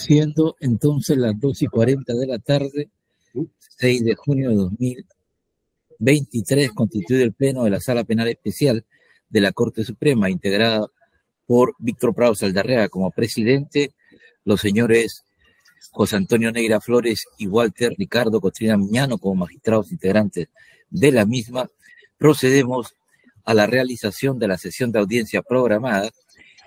Siendo entonces las 2:40 de la tarde, 6 de junio de 2023, constituido el Pleno de la Sala Penal Especial de la Corte Suprema, integrada por Víctor Prado Saldarriaga como presidente, los señores José Antonio Neira Flores y Walter Ricardo Cotrina Miñano como magistrados integrantes de la misma. Procedemos a la realización de la sesión de audiencia programada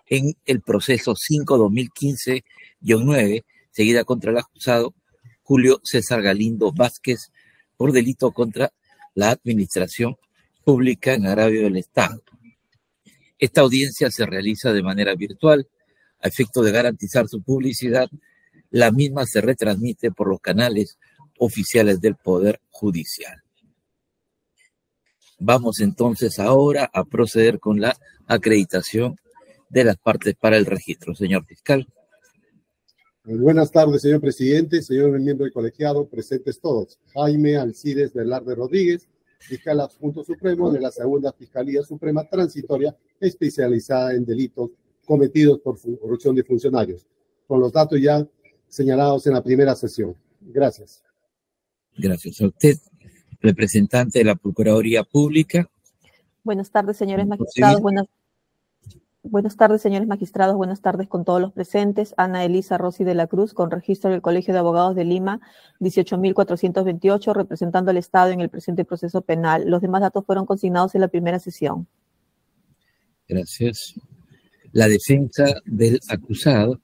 en el proceso 5-2015-9, seguida contra el acusado Julio César Galindo Vázquez por delito contra la administración pública en agravio del Estado. Esta audiencia se realiza de manera virtual. A efecto de garantizar su publicidad, la misma se retransmite por los canales oficiales del Poder Judicial. Vamos entonces ahora a proceder con la acreditación de las partes para el registro. Señor fiscal. Buenas tardes, señor presidente, señor miembro del colegiado, presentes todos. Jaime Alcides Velarde Rodríguez, fiscal adjunto supremo de la Segunda Fiscalía Suprema Transitoria, especializada en delitos cometidos por corrupción de funcionarios, con los datos ya señalados en la primera sesión. Gracias. Gracias a usted. Representante de la Procuraduría Pública. Buenas tardes, señores magistrados. Buenas tardes, señores magistrados. Buenas tardes con todos los presentes. Ana Elisa Rossi de la Cruz, con registro del Colegio de Abogados de Lima, 18.428, representando al Estado en el presente proceso penal. Los demás datos fueron consignados en la primera sesión. Gracias. La defensa del acusado.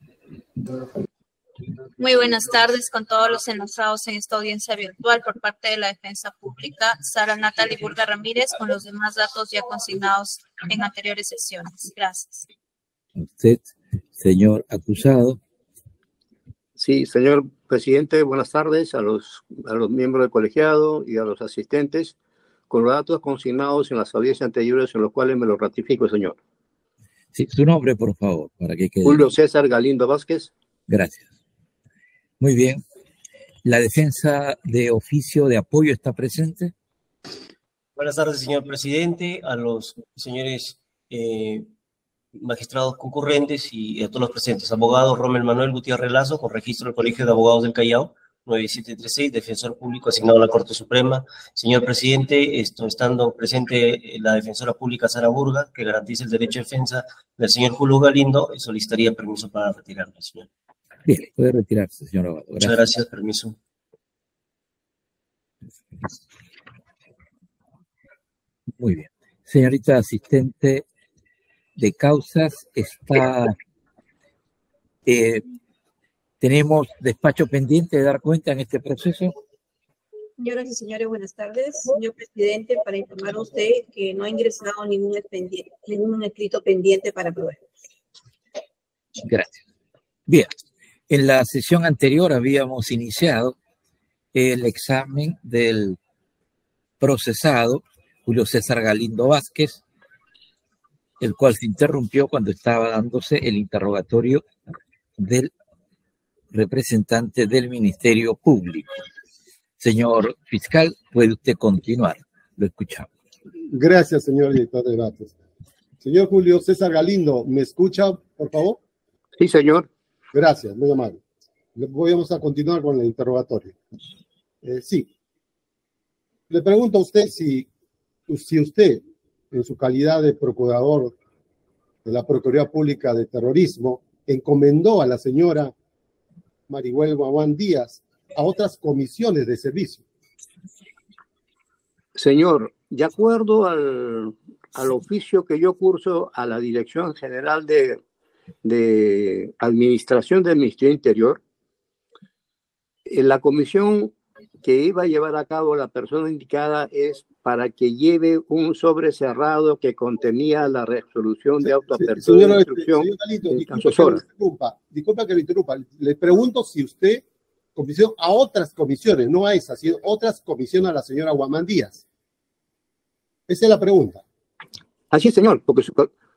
Muy buenas tardes con todos los enojados en esta audiencia virtual por parte de la defensa pública, Sara Natalie Burga Ramírez, con los demás datos ya consignados en anteriores sesiones. Gracias. Usted, señor acusado. Sí, señor presidente, buenas tardes a los miembros del colegiado y a los asistentes, con los datos consignados en las audiencias anteriores, en los cuales me lo ratifico, señor. Sí, su nombre, por favor, para que quede. Julio César Galindo Vázquez. Gracias. Muy bien. ¿La defensa de oficio de apoyo está presente? Buenas tardes, señor presidente, a los señores magistrados concurrentes y a todos los presentes. Abogado Rommel Manuel Gutiérrez Lazo, con registro del Colegio de Abogados del Callao, 9736, defensor público asignado a la Corte Suprema. Señor presidente, estando presente la defensora pública Sara Burga, que garantiza el derecho de defensa del señor Julio Galindo, solicitaría permiso para retirarme, señor. Bien, puede retirarse, señor abogado. Muchas gracias, permiso. Muy bien. Señorita asistente de causas, tenemos despacho pendiente de dar cuenta en este proceso. Señoras y señores, buenas tardes. Señor presidente, para informar a usted que no ha ingresado ningún escrito pendiente para probar. Gracias. Bien. En la sesión anterior habíamos iniciado el examen del procesado Julio César Galindo Vázquez, el cual se interrumpió cuando estaba dándose el interrogatorio del representante del Ministerio Público. Señor fiscal, puede usted continuar. Lo escuchamos. Gracias, señor director de debates. Señor Julio César Galindo, ¿me escucha, por favor? Sí, señor. Gracias, muy amable. Vamos a continuar con el interrogatorio. Sí. Le pregunto a usted si usted, en su calidad de procurador de la Procuraduría Pública de Terrorismo, encomendó a la señora Maribel Guaguán Díaz a otras comisiones de servicio. Señor, de acuerdo al oficio que yo curso a la Dirección General de Administración del Ministerio Interior, la comisión que iba a llevar a cabo la persona indicada es para que lleve un sobre cerrado que contenía la resolución de autoapertura de instrucción. Señor Galito, disculpa que lo interrumpa. Le pregunto si usted comisión a otras comisiones, no a esas, sino otras comisiones a la señora Guamán Díaz. Esa es la pregunta. Así es, señor, porque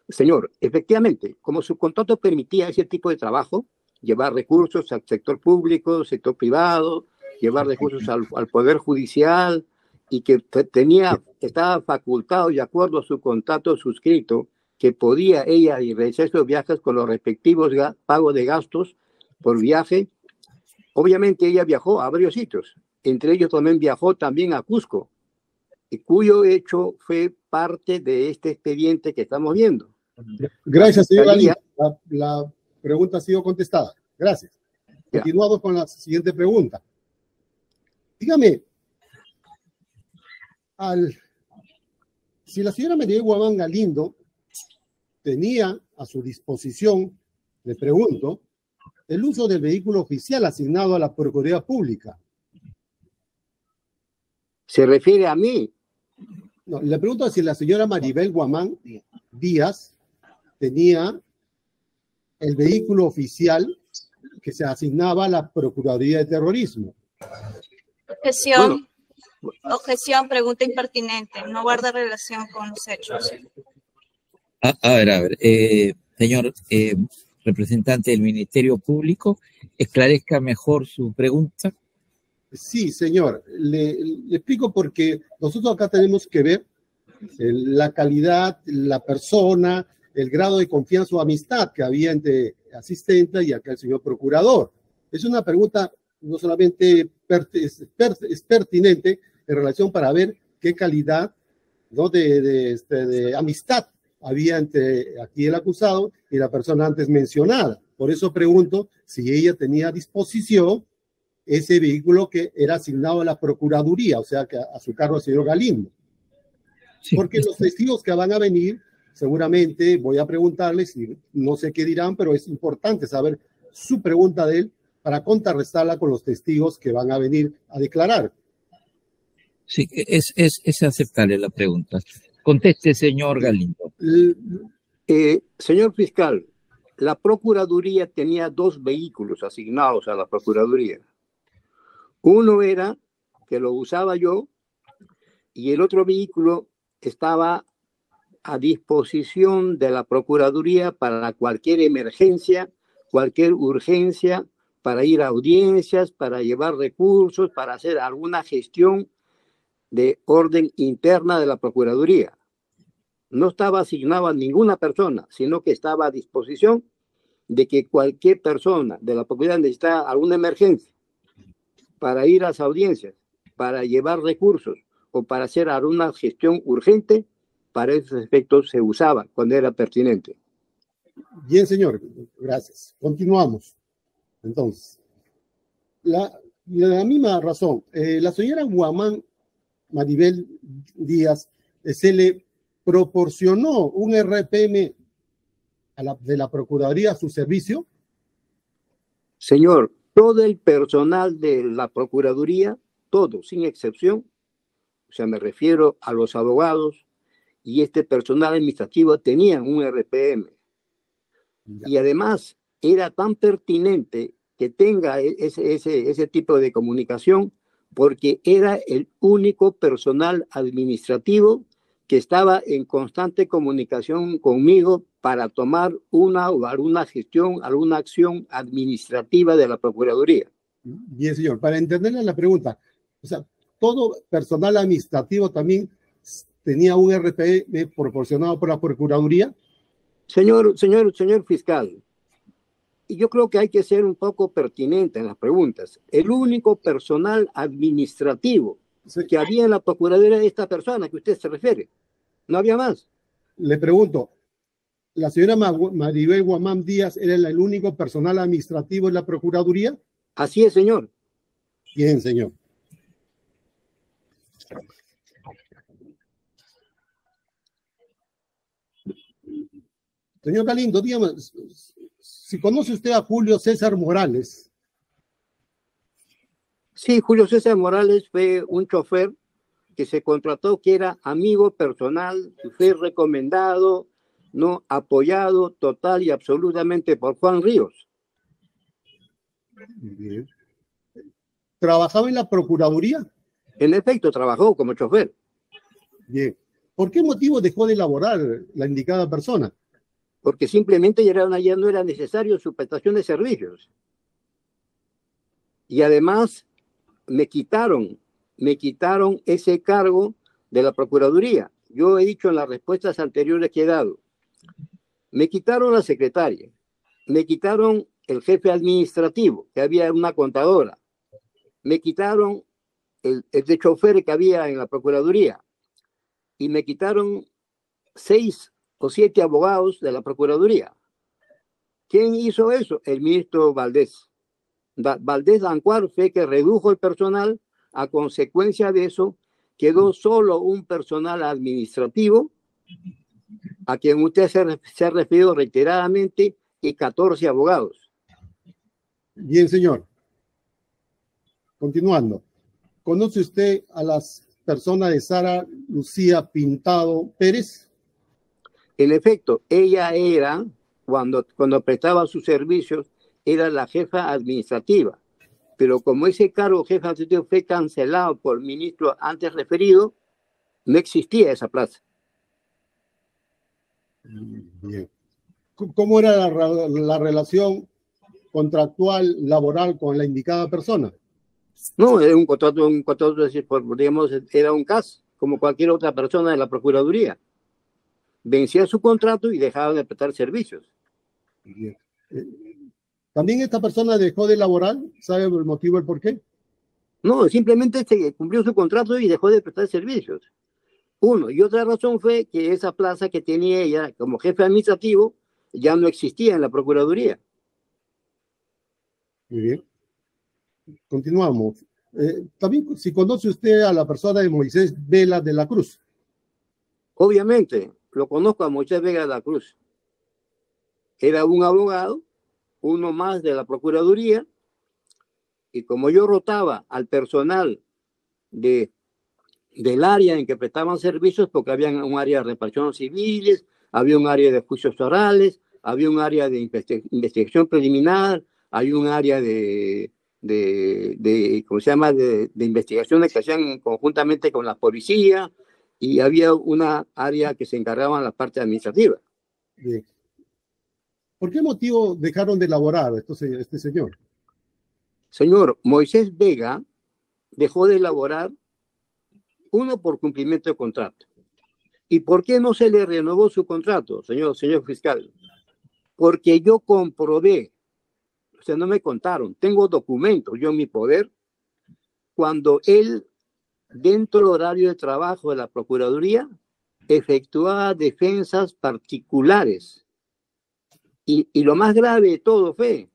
señor, efectivamente, como su contrato permitía ese tipo de trabajo, llevar recursos al sector público, sector privado, llevar recursos al Poder Judicial, y que estaba facultado, de acuerdo a su contrato suscrito, que podía ella realizar esos viajes con los respectivos pagos de gastos, por viaje. Obviamente ella viajó a varios sitios, entre ellos también viajó también a Cusco, y cuyo hecho fue parte de este expediente que estamos viendo. Gracias, señor Galindo. La pregunta ha sido contestada. Gracias. Continuamos con la siguiente pregunta. Dígame, si la señora Maribel Guamán Galindo tenía a su disposición, le pregunto, el uso del vehículo oficial asignado a la Procuraduría Pública. ¿Se refiere a mí? No, le pregunto si la señora Maribel Guamán Díaz tenía el vehículo oficial que se asignaba a la Procuraduría de Terrorismo. Objeción. Objeción, pregunta impertinente. No guarda relación con los hechos. A ver, señor representante del Ministerio Público, esclarezca mejor su pregunta. Sí, señor. Le explico porque nosotros acá tenemos que ver la calidad, la persona, el grado de confianza o amistad que había entre asistente y acá el señor procurador. Es una pregunta no solamente es pertinente en relación para ver qué calidad, ¿no?, de amistad había entre aquí el acusado y la persona antes mencionada. Por eso pregunto si ella tenía a disposición ese vehículo que era asignado a la Procuraduría, o sea, que a su cargo el señor Galindo. Sí. Porque los testigos que van a venir, seguramente voy a preguntarles, y no sé qué dirán, pero es importante saber su pregunta de él para contrarrestarla con los testigos que van a venir a declarar. Sí, es aceptable la pregunta. Conteste, señor Galindo. Señor fiscal, la Procuraduría tenía 2 vehículos asignados a la Procuraduría. Uno era que lo usaba yo y el otro vehículo estaba a disposición de la Procuraduría para cualquier emergencia, cualquier urgencia, para ir a audiencias, para llevar recursos, para hacer alguna gestión de orden interna de la Procuraduría. No estaba asignado a ninguna persona, sino que estaba a disposición de que cualquier persona de la Procuraduría necesitara alguna emergencia para ir a las audiencias, para llevar recursos o para hacer alguna gestión urgente, para esos efectos se usaba cuando era pertinente. Bien, señor. Gracias. Continuamos. Entonces, de la misma razón, la señora Guamán Maribel Díaz se le proporcionó un RPM de la Procuraduría a su servicio. Señor, todo el personal de la Procuraduría, todo, sin excepción, o sea, me refiero a los abogados y este personal administrativo tenían un RPM. Ya. Y además era tan pertinente que tenga ese tipo de comunicación porque era el único personal administrativo que estaba en constante comunicación conmigo para tomar una o alguna gestión, alguna acción administrativa de la Procuraduría. Bien, señor. Para entenderle la pregunta, o sea, ¿todo personal administrativo también tenía un RPM proporcionado por la Procuraduría? Señor fiscal, yo creo que hay que ser un poco pertinente en las preguntas. El único personal administrativo que había en la Procuraduría de esta persona que usted se refiere. No había más. Le pregunto, ¿la señora Maribel Guamán Díaz era el único personal administrativo en la Procuraduría? Así es, señor. Bien, señor. Señor Galindo, dígame, si conoce usted a Julio César Morales. Sí, Julio César Morales fue un chofer que se contrató, que era amigo personal, que fue recomendado, no apoyado total y absolutamente por Juan Ríos. Bien. ¿Trabajaba en la Procuraduría? En efecto, trabajó como chofer. Bien. ¿Por qué motivo dejó de elaborar la indicada persona? Porque simplemente ya no era necesario su prestación de servicios. Y además me quitaron ese cargo de la Procuraduría. Yo he dicho en las respuestas anteriores que he dado, me quitaron la secretaria, me quitaron el jefe administrativo, que había una contadora. Me quitaron el de chofer que había en la Procuraduría y me quitaron 6 o 7 abogados de la Procuraduría. ¿Quién hizo eso? El ministro Valdés. Valdés Ancuar fue que redujo el personal. A consecuencia de eso, quedó solo un personal administrativo, a quien usted se ha referido reiteradamente, y 14 abogados. Bien, señor. Continuando. ¿Conoce usted a las personas de Sara Lucía Pintado Pérez? En efecto, ella era, cuando prestaba sus servicios, era la jefa administrativa. Pero como ese cargo jefe administrativo fue cancelado por el ministro antes referido, no existía esa plaza. Bien. ¿Cómo era la relación contractual laboral con la indicada persona? No, era un contrato, digamos, era un CAS, como cualquier otra persona de la Procuraduría. Vencía su contrato y dejaba de prestar servicios. Bien. ¿También esta persona dejó de laborar? ¿Sabe el motivo, el por qué? No, simplemente se cumplió su contrato y dejó de prestar servicios. Uno. Y otra razón fue que esa plaza que tenía ella como jefe administrativo ya no existía en la Procuraduría. Muy bien. Continuamos. También, si conoce usted a la persona de Moisés Vela de la Cruz. Obviamente, lo conozco a Moisés Vega de la Cruz. Era un abogado, uno más de la Procuraduría, y como yo rotaba al personal del área en que prestaban servicios, porque había un área de reparaciones civiles, había un área de juicios orales, había un área de investigación preliminar, hay un área ¿cómo se llama?, de investigaciones que hacían conjuntamente con la policía, y había una área que se encargaba de la parte administrativa. Bien. ¿Por qué motivo dejaron de elaborar este señor? Señor, Moisés Vega dejó de elaborar, uno, por cumplimiento de contrato. ¿Y por qué no se le renovó su contrato, señor fiscal? Porque yo comprobé, o sea, no me contaron, tengo documentos yo en mi poder, cuando él, dentro del horario de trabajo de la Procuraduría, efectuaba defensas particulares. Y lo más grave de todo fue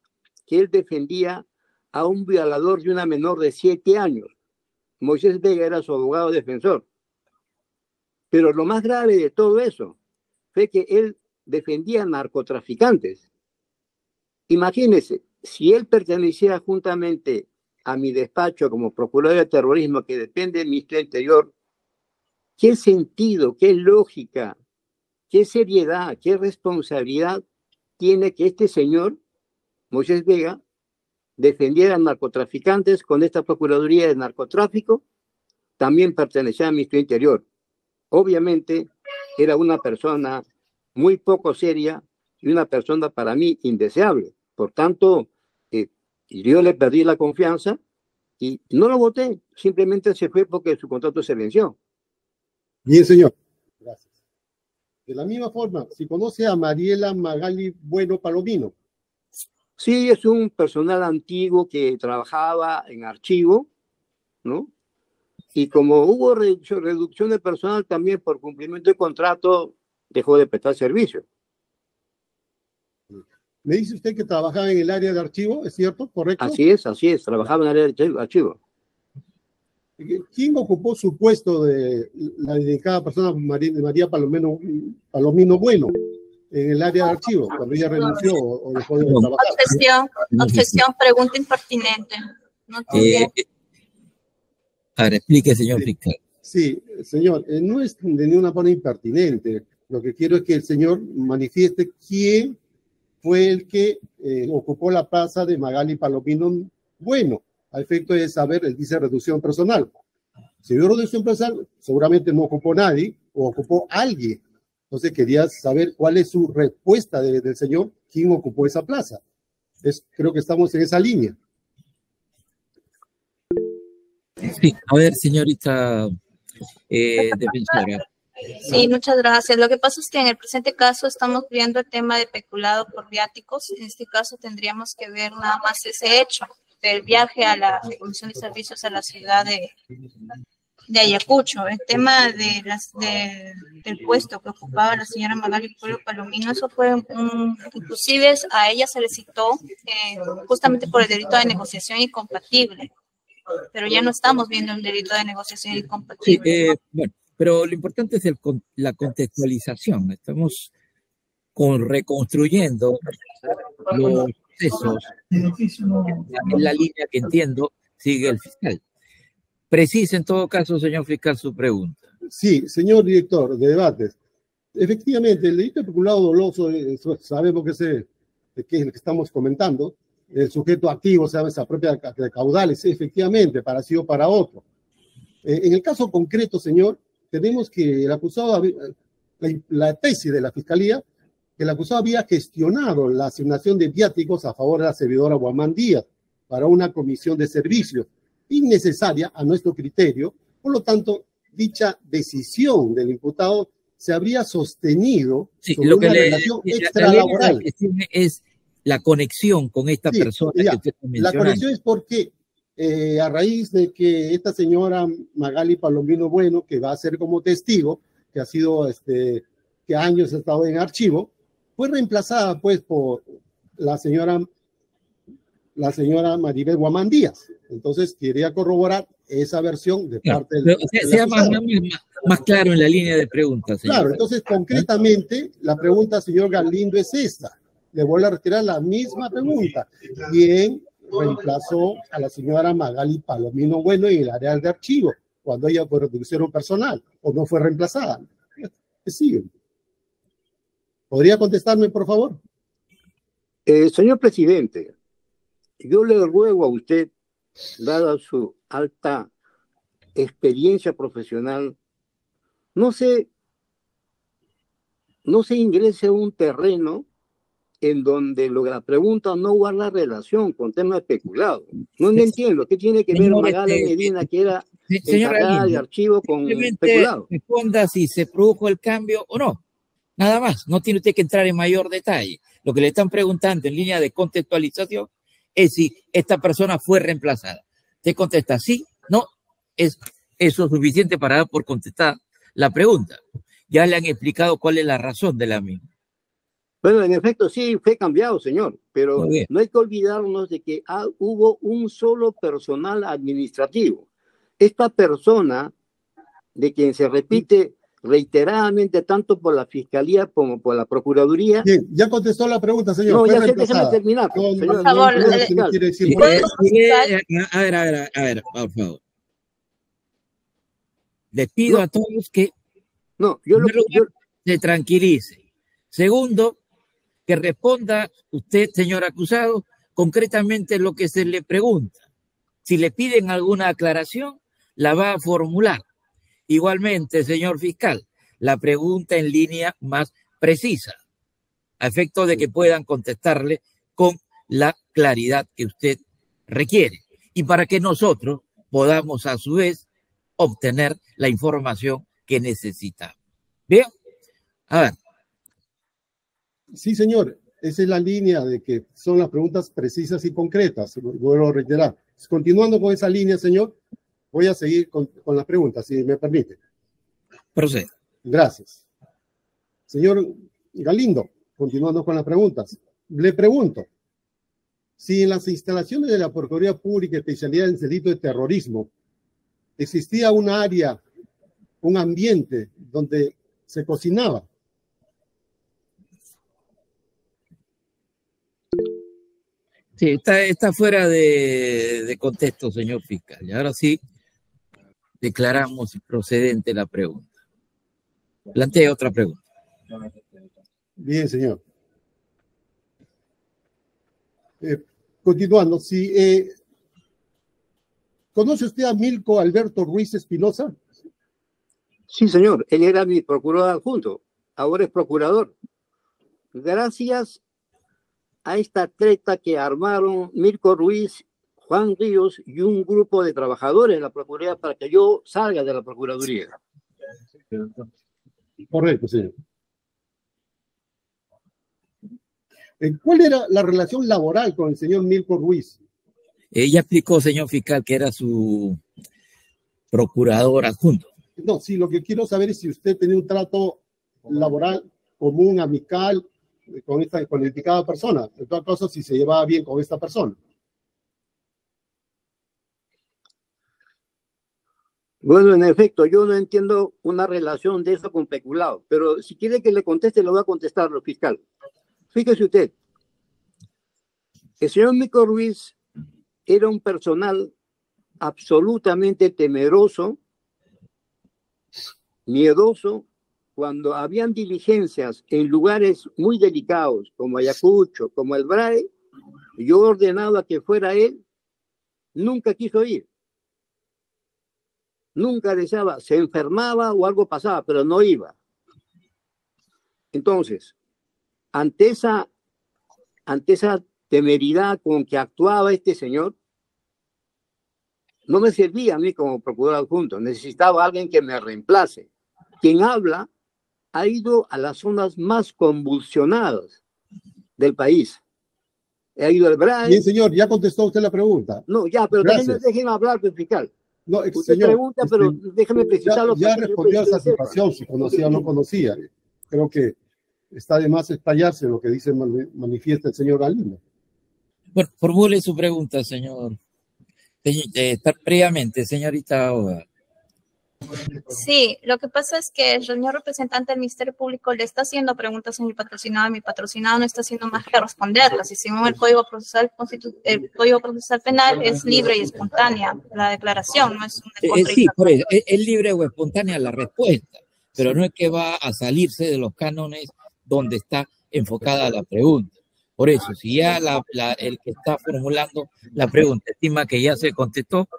que él defendía a un violador de una menor de 7 años. Moisés Vega era su abogado defensor. Pero lo más grave de todo eso fue que él defendía a narcotraficantes. Imagínense, si él pertenecía juntamente a mi despacho como procurador de terrorismo, que depende del Ministerio del Interior, ¿qué sentido, qué lógica, qué seriedad, qué responsabilidad tiene que este señor, Moisés Vega, defendiera a narcotraficantes con esta Procuraduría de Narcotráfico? También pertenecía al Ministerio del Interior. Obviamente era una persona muy poco seria y una persona para mí indeseable. Por tanto, yo le perdí la confianza y no lo voté, simplemente se fue porque su contrato se venció. Bien, señor. Gracias. De la misma forma, si conoce a Mariela Magali Bueno Palomino. Sí, es un personal antiguo que trabajaba en archivo, ¿no? Y como hubo reducción de personal también por cumplimiento de contrato, dejó de prestar servicio. Me dice usted que trabajaba en el área de archivo, ¿es cierto? ¿Correcto? Así es, trabajaba en el área de archivo. ¿Quién ocupó su puesto de la dedicada persona María Palomino Bueno en el área de archivo, cuando ella renunció o dejó de trabajar? Objeción, pregunta impertinente. No Ahora, explique, señor fiscal. Sí, señor, no es de ninguna forma impertinente. Lo que quiero es que el señor manifieste quién fue el que ocupó la plaza de Magali Palomino Bueno, a efecto de saber, él dice reducción personal. Si hubo reducción personal, seguramente no ocupó nadie o ocupó alguien. Entonces quería saber cuál es su respuesta del señor, quién ocupó esa plaza. Creo que estamos en esa línea. Sí, a ver, señorita defensora, Sí, muchas gracias. Lo que pasa es que en el presente caso estamos viendo el tema de peculado por viáticos. En este caso tendríamos que ver nada más ese hecho del viaje a la Comisión de Servicios a la ciudad de Ayacucho. El tema del puesto que ocupaba la señora Magali Pueblo Palomino, eso fue inclusive a ella se le citó justamente por el delito de negociación incompatible, pero ya no estamos viendo un delito de negociación incompatible. Sí, bueno, pero lo importante es la contextualización. Estamos reconstruyendo los procesos en la línea que entiendo sigue el fiscal. Precise en todo caso, señor fiscal, su pregunta. Sí, señor director de debates. Efectivamente, el delito de peculado doloso, sabemos que es el que estamos comentando, el sujeto activo se esa propia caudales, efectivamente, para sí o para otro. En el caso concreto, señor, tenemos que el acusado, la tesis de la fiscalía, que el acusado había gestionado la asignación de viáticos a favor de la servidora Guamán Díaz para una comisión de servicios innecesaria a nuestro criterio. Por lo tanto, dicha decisión del imputado se habría sostenido sobre una relación extralaboral. Que tiene es la conexión con esta persona que usted está mencionando. La conexión es porque a raíz de que esta señora Magali Palomino Bueno, que va a ser como testigo, que ha sido, que años ha estado en archivo, fue reemplazada pues por la señora Maribel Guamán Díaz. Entonces quería corroborar esa versión de parte del sea más claro en la línea de preguntas. Señor. Claro, entonces concretamente la pregunta, señor Galindo, es esta. Le voy a retirar la misma pregunta. ¿Quién reemplazó a la señora Magali Palomino Bueno en el área de archivo cuando ella fue reducción personal o no fue reemplazada? Sí. ¿Podría contestarme, por favor? Señor presidente, yo le ruego a usted, dada su alta experiencia profesional, no se ingrese a un terreno en donde la pregunta no guarda relación con temas especulados. No entiendo qué tiene que ver Magali Medina, que era encargada de archivo, con especulado. Responda si se produjo el cambio o no. Nada más. No tiene usted que entrar en mayor detalle. Lo que le están preguntando en línea de contextualización es si esta persona fue reemplazada. Usted contesta sí, no. Es eso suficiente para dar por contestar la pregunta. Ya le han explicado cuál es la razón de la misma. Bueno, en efecto sí fue cambiado, señor, pero no hay que olvidarnos de que hubo un solo personal administrativo. Esta persona, de quien se repite reiteradamente tanto por la Fiscalía como por la Procuraduría. Bien, ya contestó la pregunta, señor. No, ya sé, déjame terminar. Por favor, a ver, por favor. Les pido a todos que se tranquilice. Segundo, que responda usted, señor acusado, concretamente lo que se le pregunta. Si le piden alguna aclaración, la va a formular. Igualmente, señor fiscal, la pregunta en línea más precisa, a efecto de que puedan contestarle con la claridad que usted requiere y para que nosotros podamos a su vez obtener la información que necesitamos. ¿Bien? A ver. Sí, señor. Esa es la línea de que son las preguntas precisas y concretas. Vuelvo a reiterar. Continuando con esa línea, señor, voy a seguir con las preguntas, si me permite. Procede. Gracias. Señor Galindo, continuando con las preguntas. Le pregunto, si en las instalaciones de la Procuraduría Pública especialidad en delito de terrorismo existía un área, un ambiente donde se cocinaba. Sí, está fuera de contexto, señor fiscal. Y ahora sí declaramos procedente la pregunta. Plantee otra pregunta. Bien, señor. Continuando, ¿conoce usted a Milko Alberto Ruiz Espinosa? Sí, señor. Él era mi procurador adjunto. Ahora es procurador. Gracias a esta treta que armaron Milko Ruiz, Juan Ríos y un grupo de trabajadores de la Procuraduría para que yo salga de la Procuraduría. Correcto, señor. ¿Cuál era la relación laboral con el señor Milko Ruiz? Ella explicó, señor fiscal, que era su procurador adjunto. No, sí, lo que quiero saber es si usted tenía un trato laboral común, amical, con la indicada persona. En todo caso, si se llevaba bien con esta persona. Bueno, en efecto, yo no entiendo una relación de eso con peculado, pero si quiere que le conteste, lo va a contestar, lo fiscal. Fíjese usted, el señor Milko Ruiz era un personal absolutamente temeroso, miedoso, cuando habían diligencias en lugares muy delicados, como Ayacucho, como el BRAE. Yo ordenaba que fuera él, nunca quiso ir. Nunca deseaba, se enfermaba o algo pasaba, pero no iba. Entonces, ante esa temeridad con que actuaba este señor, no me servía a mí como procurador adjunto, necesitaba a alguien que me reemplace. Quien habla ha ido a las zonas más convulsionadas del país. Ha ido al BRAE. Bien, señor, ya contestó usted la pregunta. No, ya, pero déjeme hablar, fiscal. No, usted señor, pregunta, pero déjeme precisarlo. Ya respondió a esa situación, si conocía o no conocía. Creo que está de más estallarse lo que dice, manifiesta el señor Galindo. Bueno, formule su pregunta, señor. Previamente, señorita Oda. Sí, lo que pasa es que el señor representante del Ministerio Público le está haciendo preguntas a mi patrocinado no está haciendo más que responderlas. Y según el Código Procesal Penal es libre y espontánea la declaración, no es una Sí, por eso, es libre o espontánea la respuesta, pero no es que va a salirse de los cánones donde está enfocada la pregunta. Por eso, si ya el que está formulando la pregunta estima que ya se contestó,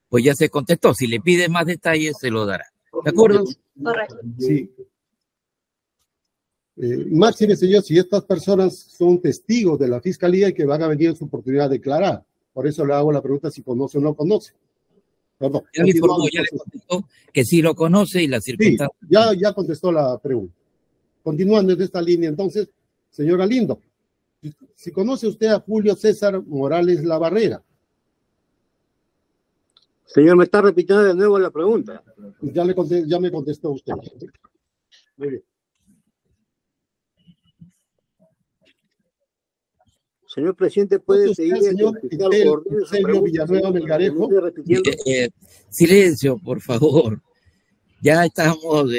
pues ya se contestó. Si le pide más detalles, se lo dará. ¿De acuerdo? Correcto. Sí. Máxime, señor, si estas personas son testigos de la fiscalía y que van a venir en su oportunidad de declarar. Por eso le hago la pregunta si conoce o no conoce. Perdón. Ya le informó, ya le contestó que sí lo conoce y las circunstancias. Sí, ya contestó la pregunta. Continuando en esta línea, entonces, señor Galindo, si conoce usted a Julio César Morales Labarrera. Señor, me está repitiendo de nuevo la pregunta. Ya me contestó usted. Muy bien. Señor presidente, ¿puede seguir? Señor Eusebio Villanueva Melgarejo. Silencio, por favor. Ya estamos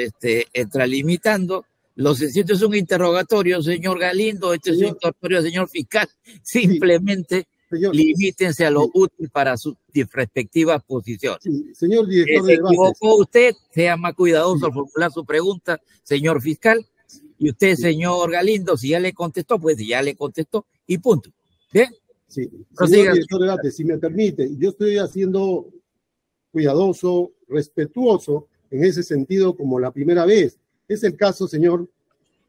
extralimitando. Esto es un interrogatorio, señor Galindo. Esto es un interrogatorio, señor fiscal. Simplemente limítense a lo útil para sus respectivas posiciones. Sí, señor director de debates. Se equivocó usted, sea más cuidadoso al formular su pregunta, señor fiscal. Y usted, señor Galindo, si ya le contestó, pues ya le contestó y punto. ¿Bien? Sí, señor director de debate, si me permite, yo estoy haciendo cuidadoso, respetuoso en ese sentido como la primera vez. Es el caso, señor,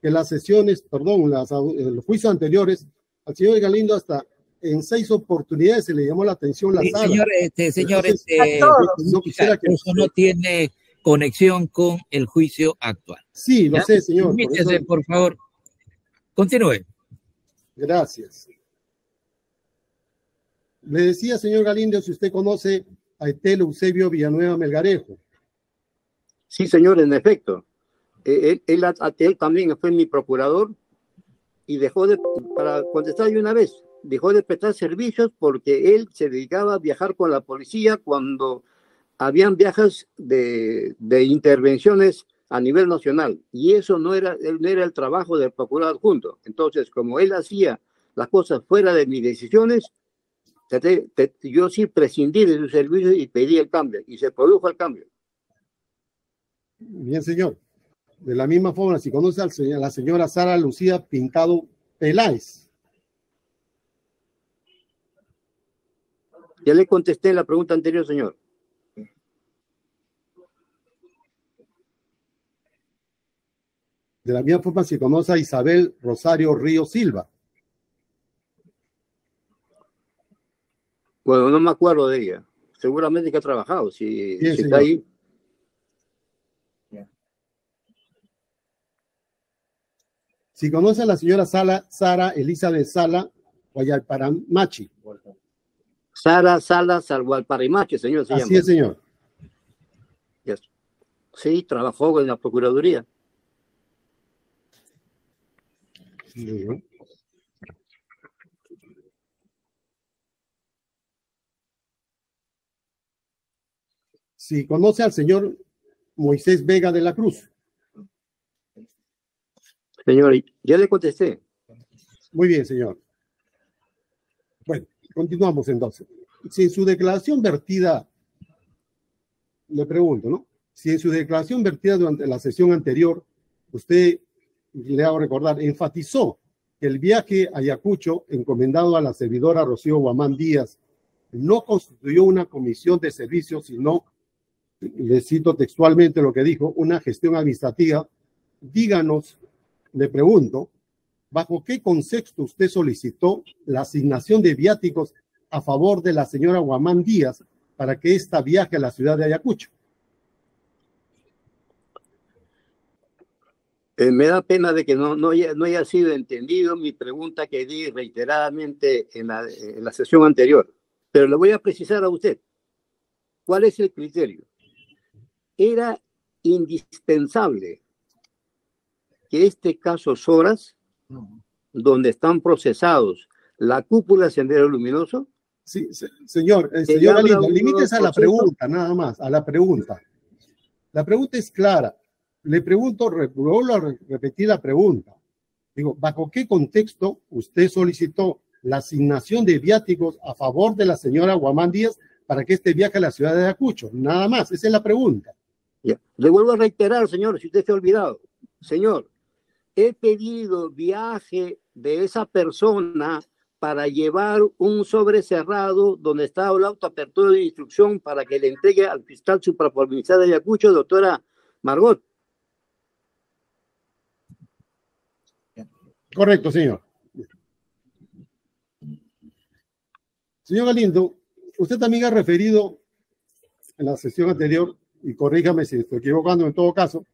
que las sesiones, los juicios anteriores, al señor Galindo hasta en 6 oportunidades se le llamó la atención la sala. Señor, no quisiera que eso no tiene conexión con el juicio actual. Sí, lo sé, señor. Permítese, por favor. Continúe. Gracias. Le decía, señor Galindo, si usted conoce a Etel Eusebio Villanueva Melgarejo. Sí, señor, en efecto. Él también fue mi procurador y para contestar de una vez, dejó de prestar servicios porque él se dedicaba a viajar con la policía cuando habían viajes de intervenciones a nivel nacional, y eso no era el trabajo del procurador adjunto. Entonces, como él hacía las cosas fuera de mis decisiones, yo sí prescindí de su servicio y pedí el cambio, y se produjo el cambio. Bien, señor. De la misma forma, si conoce a la señora Sara Lucía Pintado Peláez. Ya le contesté la pregunta anterior, señor. De la misma forma, si conoce a Isabel Rosario Río Silva. Bueno, no me acuerdo de ella. Seguramente que ha trabajado. Si está ahí. Si conoce a la señora Sara Elizabeth Sala Guayalparamachi. Sara Salas Guayalparamachi, señor. Así es, señor. Yes. Sí, trabajó en la Procuraduría. Sí. Si conoce al señor Moisés Vega de la Cruz. Señor, ya le contesté. Muy bien, señor. Bueno, continuamos entonces. Si en su declaración vertida, le pregunto, ¿no? Si en su declaración vertida durante la sesión anterior, usted, le hago recordar, enfatizó que el viaje a Ayacucho encomendado a la servidora Rocío Guamán Díaz no constituyó una comisión de servicios, sino, le cito textualmente lo que dijo, una gestión administrativa. Díganos, le pregunto, ¿bajo qué contexto usted solicitó la asignación de viáticos a favor de la señora Guamán Díaz para que ésta viaje a la ciudad de Ayacucho? Me da pena de que no haya sido entendido mi pregunta que di reiteradamente en la sesión anterior, pero le voy a precisar a usted. ¿Cuál es el criterio? Era indispensable que este caso Soras, donde están procesados la cúpula Sendero Luminoso. Sí, señor Galindo, limítese a la pregunta, nada más, a la pregunta. La pregunta es clara. Le pregunto, vuelvo a repetir la pregunta. Digo, ¿bajo qué contexto usted solicitó la asignación de viáticos a favor de la señora Guamán Díaz para que este viaje a la ciudad de Ayacucho? Nada más, esa es la pregunta. Ya. Le vuelvo a reiterar, señor, si usted se ha olvidado. Señor, he pedido viaje de esa persona para llevar un sobre cerrado donde está la autoapertura de instrucción para que le entregue al fiscal supraprovincial de Ayacucho, doctora Margot. Correcto, señor. Señor Galindo, usted también ha referido en la sesión anterior, y corríjame si estoy equivocando en todo caso,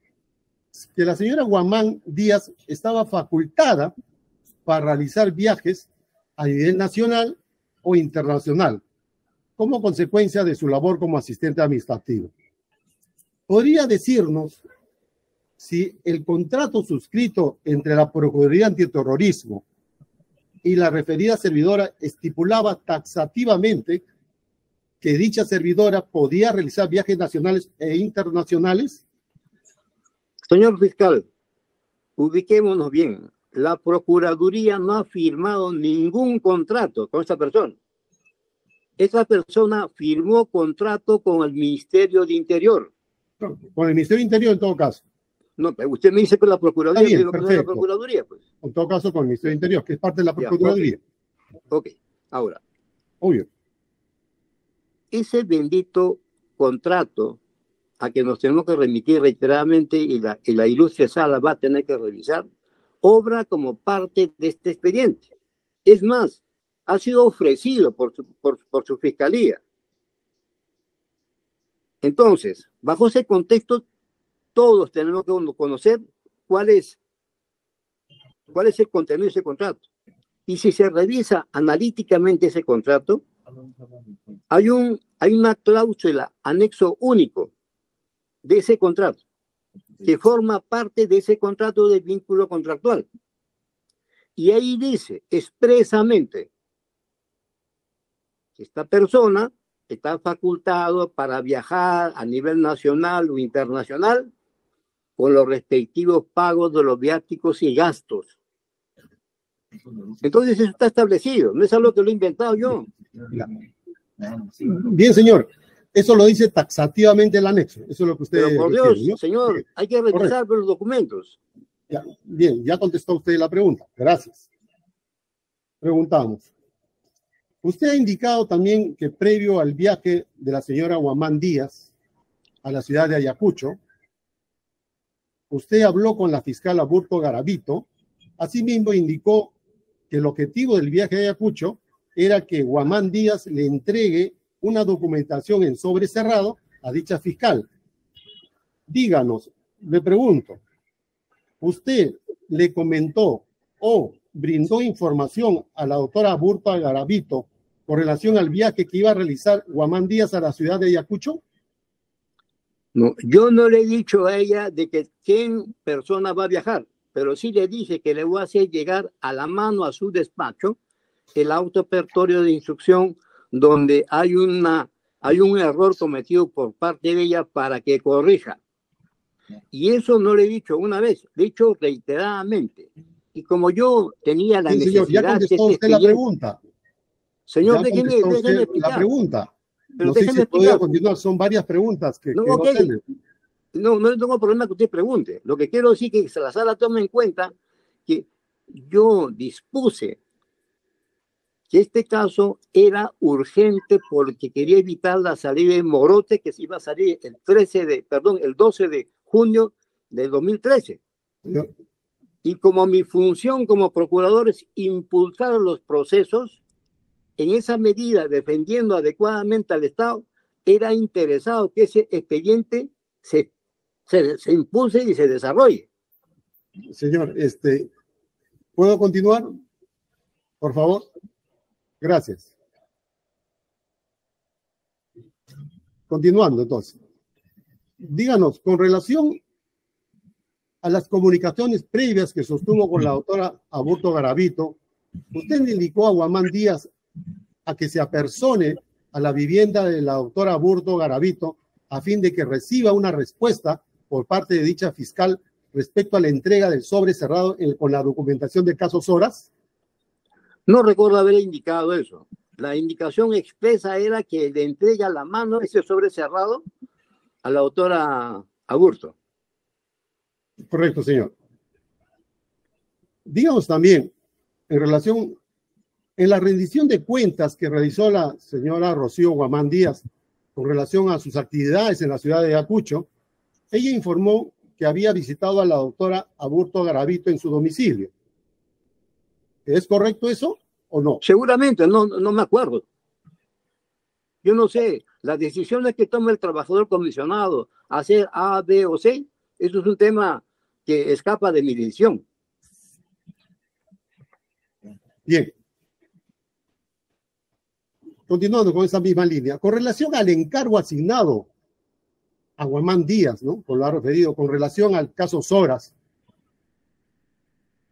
que la señora Guamán Díaz estaba facultada para realizar viajes a nivel nacional o internacional, como consecuencia de su labor como asistente administrativo. ¿Podría decirnos si el contrato suscrito entre la Procuraduría Antiterrorismo y la referida servidora estipulaba taxativamente que dicha servidora podía realizar viajes nacionales e internacionales? Señor fiscal, ubiquémonos bien. La Procuraduría no ha firmado ningún contrato con esta persona. Esa persona firmó contrato con el Ministerio de Interior. Con el Ministerio de Interior en todo caso. No, pero usted me dice que la Procuraduría, bien, lo que no es la Procuraduría, pues. En todo caso con el Ministerio de Interior, que es parte de la Procuraduría. Ok, ahora. Obvio. Ese bendito contrato a que nos tenemos que remitir reiteradamente y la ilustre sala va a tener que revisar, obra como parte de este expediente. Es más, ha sido ofrecido por su fiscalía. Entonces, bajo ese contexto, todos tenemos que conocer cuál es el contenido de ese contrato. Y si se revisa analíticamente ese contrato, hay una cláusula, anexo único de ese contrato, que forma parte de ese contrato de vínculo contractual. Y ahí dice expresamente que esta persona está facultado para viajar a nivel nacional o internacional con los respectivos pagos de los viáticos y gastos. Entonces eso está establecido, no es algo que lo he inventado yo. Bien, señor. Eso lo dice taxativamente el anexo. Eso es lo que usted... Pero por Dios, refiere, ¿no? señor, sí, hay que revisar los documentos. Ya, bien, ya contestó usted la pregunta. Gracias. Preguntamos. Usted ha indicado también que previo al viaje de la señora Guamán Díaz a la ciudad de Ayacucho, usted habló con la fiscal Aburto Garavito. Asimismo, indicó que el objetivo del viaje a Ayacucho era que Guamán Díaz le entregue una documentación en sobre cerrado a dicha fiscal. Díganos, le pregunto, ¿usted le comentó o brindó información a la doctora Aburto Garavito con relación al viaje que iba a realizar Guamán Díaz a la ciudad de Ayacucho? No, yo no le he dicho a ella de que quién persona va a viajar, pero sí le dije que le voy a hacer llegar a la mano a su despacho el auto apertorio de instrucción donde hay un error cometido por parte de ella para que corrija. Y eso no le he dicho una vez, le he dicho reiteradamente. Y como yo tenía la necesidad... Señor, ya contestó usted la pregunta. Señor, déjeme la pregunta. Pero no sé si puede continuar, son varias preguntas que no tengo problema que usted pregunte. Lo que quiero decir es que la sala tome en cuenta que yo dispuse que este caso era urgente porque quería evitar la salida de Morote, que se iba a salir el 12 de junio del 2013. No. Y como mi función como procurador es impulsar los procesos, en esa medida, defendiendo adecuadamente al Estado, era interesado que ese expediente se impulse y se desarrolle. Señor, ¿puedo continuar? Por favor. Gracias. Continuando, entonces. Díganos, con relación a las comunicaciones previas que sostuvo con la doctora Aburto Garavito, usted le indicó a Guamán Díaz a que se apersone a la vivienda de la doctora Aburto Garavito a fin de que reciba una respuesta por parte de dicha fiscal respecto a la entrega del sobre cerrado con la documentación del caso Soras. No recuerdo haber indicado eso. La indicación expresa era que le entrega la mano ese sobre cerrado a la doctora Aburto. Correcto, señor. Digamos también, en relación, en la rendición de cuentas que realizó la señora Rocío Guamán Díaz con relación a sus actividades en la ciudad de Ayacucho, ella informó que había visitado a la doctora Aburto Garavito en su domicilio. ¿Es correcto eso o no? Seguramente, no me acuerdo. Yo no sé, las decisiones que toma el trabajador comisionado, hacer A, B o C, eso es un tema que escapa de mi decisión. Bien. Continuando con esa misma línea, con relación al encargo asignado a Guamán Díaz, ¿no? Por lo ha referido, con relación al caso Soras,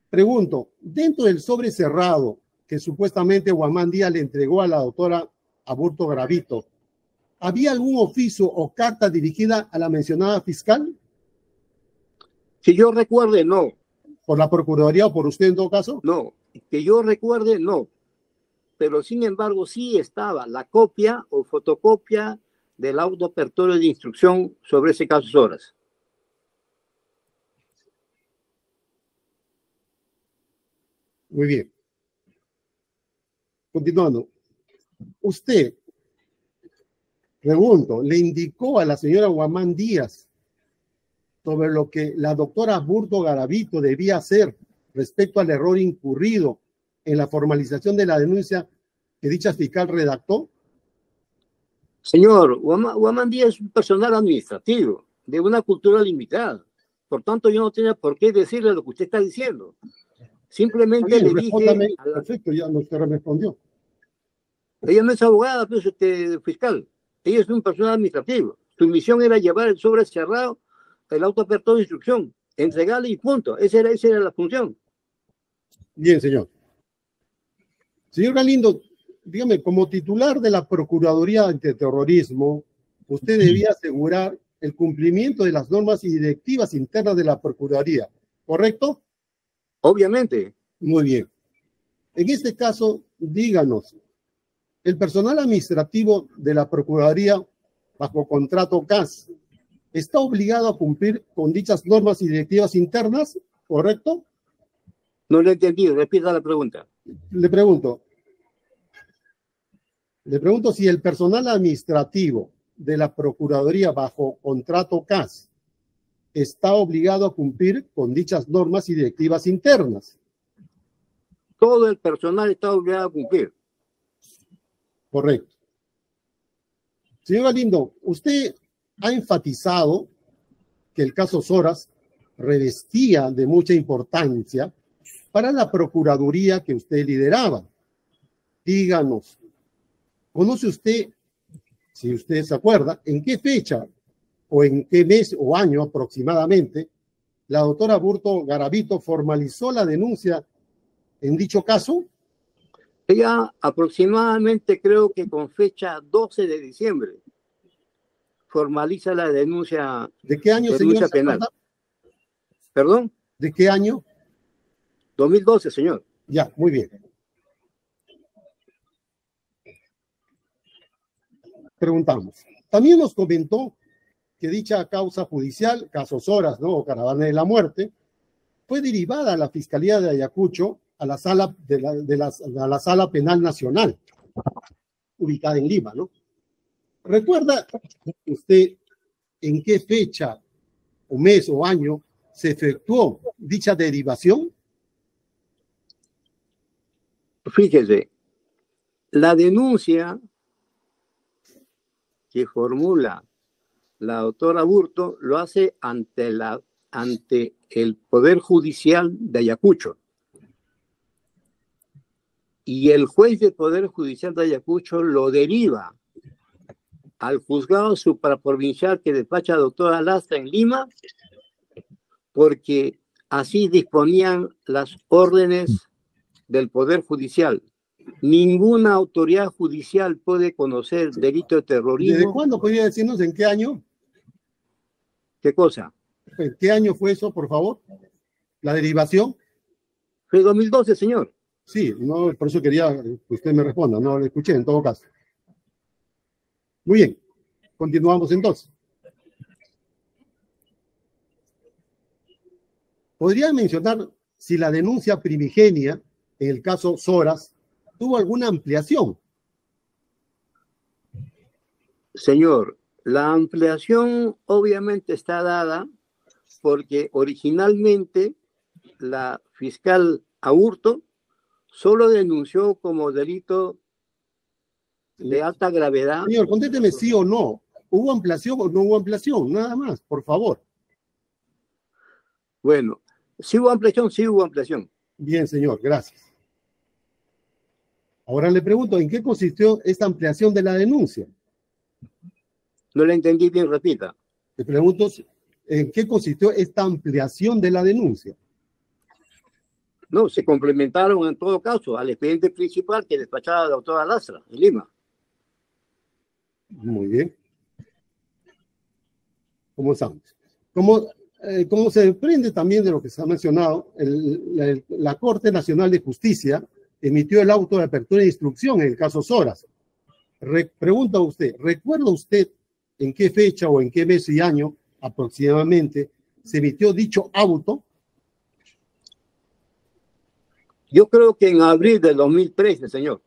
pregunto, dentro del sobre cerrado que supuestamente Guamán Díaz le entregó a la doctora Aburto Garavito, ¿había algún oficio o carta dirigida a la mencionada fiscal? Que yo recuerde, no. ¿Por la Procuraduría o por usted en todo caso? No, que yo recuerde, no. Pero sin embargo sí estaba la copia o fotocopia del auto apertorio de instrucción sobre ese caso Soras. Muy bien. Continuando. Usted, pregunto, ¿le indicó a la señora Guamán Díaz sobre lo que la doctora Aburto Garavito debía hacer respecto al error incurrido en la formalización de la denuncia que dicha fiscal redactó? Señor, Guamán Díaz es un personal administrativo de una cultura limitada. Por tanto, yo no tenía por qué decirle lo que usted está diciendo. Simplemente bien, le dije... Perfecto, ya usted respondió. Ella no es abogada, pues, fiscal. Ella es un personal administrativo. Su misión era llevar el sobre cerrado, el auto apertorio de instrucción, entregarle y punto. Esa era la función. Bien, señor. Señor Galindo, dígame, como titular de la Procuraduría Antiterrorismo, usted debía asegurar el cumplimiento de las normas y directivas internas de la Procuraduría, ¿correcto? Obviamente. Muy bien. En este caso, díganos, el personal administrativo de la Procuraduría bajo contrato CAS está obligado a cumplir con dichas normas y directivas internas, ¿correcto? No lo he entendido, repita la pregunta. Le pregunto si el personal administrativo de la Procuraduría bajo contrato CAS está obligado a cumplir con dichas normas y directivas internas. Todo el personal está obligado a cumplir. Correcto. Señor Galindo, usted ha enfatizado que el caso Soras revestía de mucha importancia para la procuraduría que usted lideraba. Díganos, ¿conoce usted, si usted se acuerda, en qué fecha o en qué mes o año aproximadamente la doctora Burto Garavito formalizó la denuncia en dicho caso? Ella aproximadamente, creo que con fecha 12 de diciembre, formaliza la denuncia. ¿De qué año, denuncia señor? penal. ¿Perdón? ¿De qué año? 2012, señor. Ya, muy bien. Preguntamos. También nos comentó que dicha causa judicial, caso Soras, ¿no? O Caravana de la Muerte, fue derivada a la Fiscalía de Ayacucho a la sala a la Sala Penal Nacional, ubicada en Lima, ¿no? ¿Recuerda usted en qué fecha o mes o año se efectuó dicha derivación? Fíjese, la denuncia que formula la doctora Burto lo hace ante el Poder Judicial de Ayacucho. Y el juez del Poder Judicial de Ayacucho lo deriva al juzgado supraprovincial que despacha a la doctora Lastra en Lima, porque así disponían las órdenes del Poder Judicial. Ninguna autoridad judicial puede conocer delito de terrorismo. ¿Desde cuándo podría decirnos en qué año? ¿Qué cosa? ¿En qué año fue eso, por favor? ¿La derivación? Fue 2012, señor. Sí, no, por eso quería que usted me responda, no lo escuché en todo caso. Muy bien, continuamos entonces. ¿Podría mencionar si la denuncia primigenia, en el caso Soras, tuvo alguna ampliación? Señor, la ampliación obviamente está dada porque originalmente la fiscal Aburto solo denunció como delito de alta gravedad. Señor, contésteme sí o no. ¿Hubo ampliación o no hubo ampliación? Nada más, por favor. Bueno, sí hubo ampliación, sí hubo ampliación. Bien, señor, gracias. Ahora le pregunto, ¿en qué consistió esta ampliación de la denuncia? No la entendí bien, repita. Le pregunto, ¿en qué consistió esta ampliación de la denuncia? No, se complementaron en todo caso al expediente principal que despachaba la doctora Lastra en Lima. Muy bien. ¿Cómo estamos? Como se desprende también de lo que se ha mencionado, la Corte Nacional de Justicia emitió el auto de apertura de instrucción en el caso Soras. Pregunta a usted, ¿recuerda usted en qué fecha o en qué mes y año aproximadamente se emitió dicho auto? Yo creo que en abril del 2013, señor.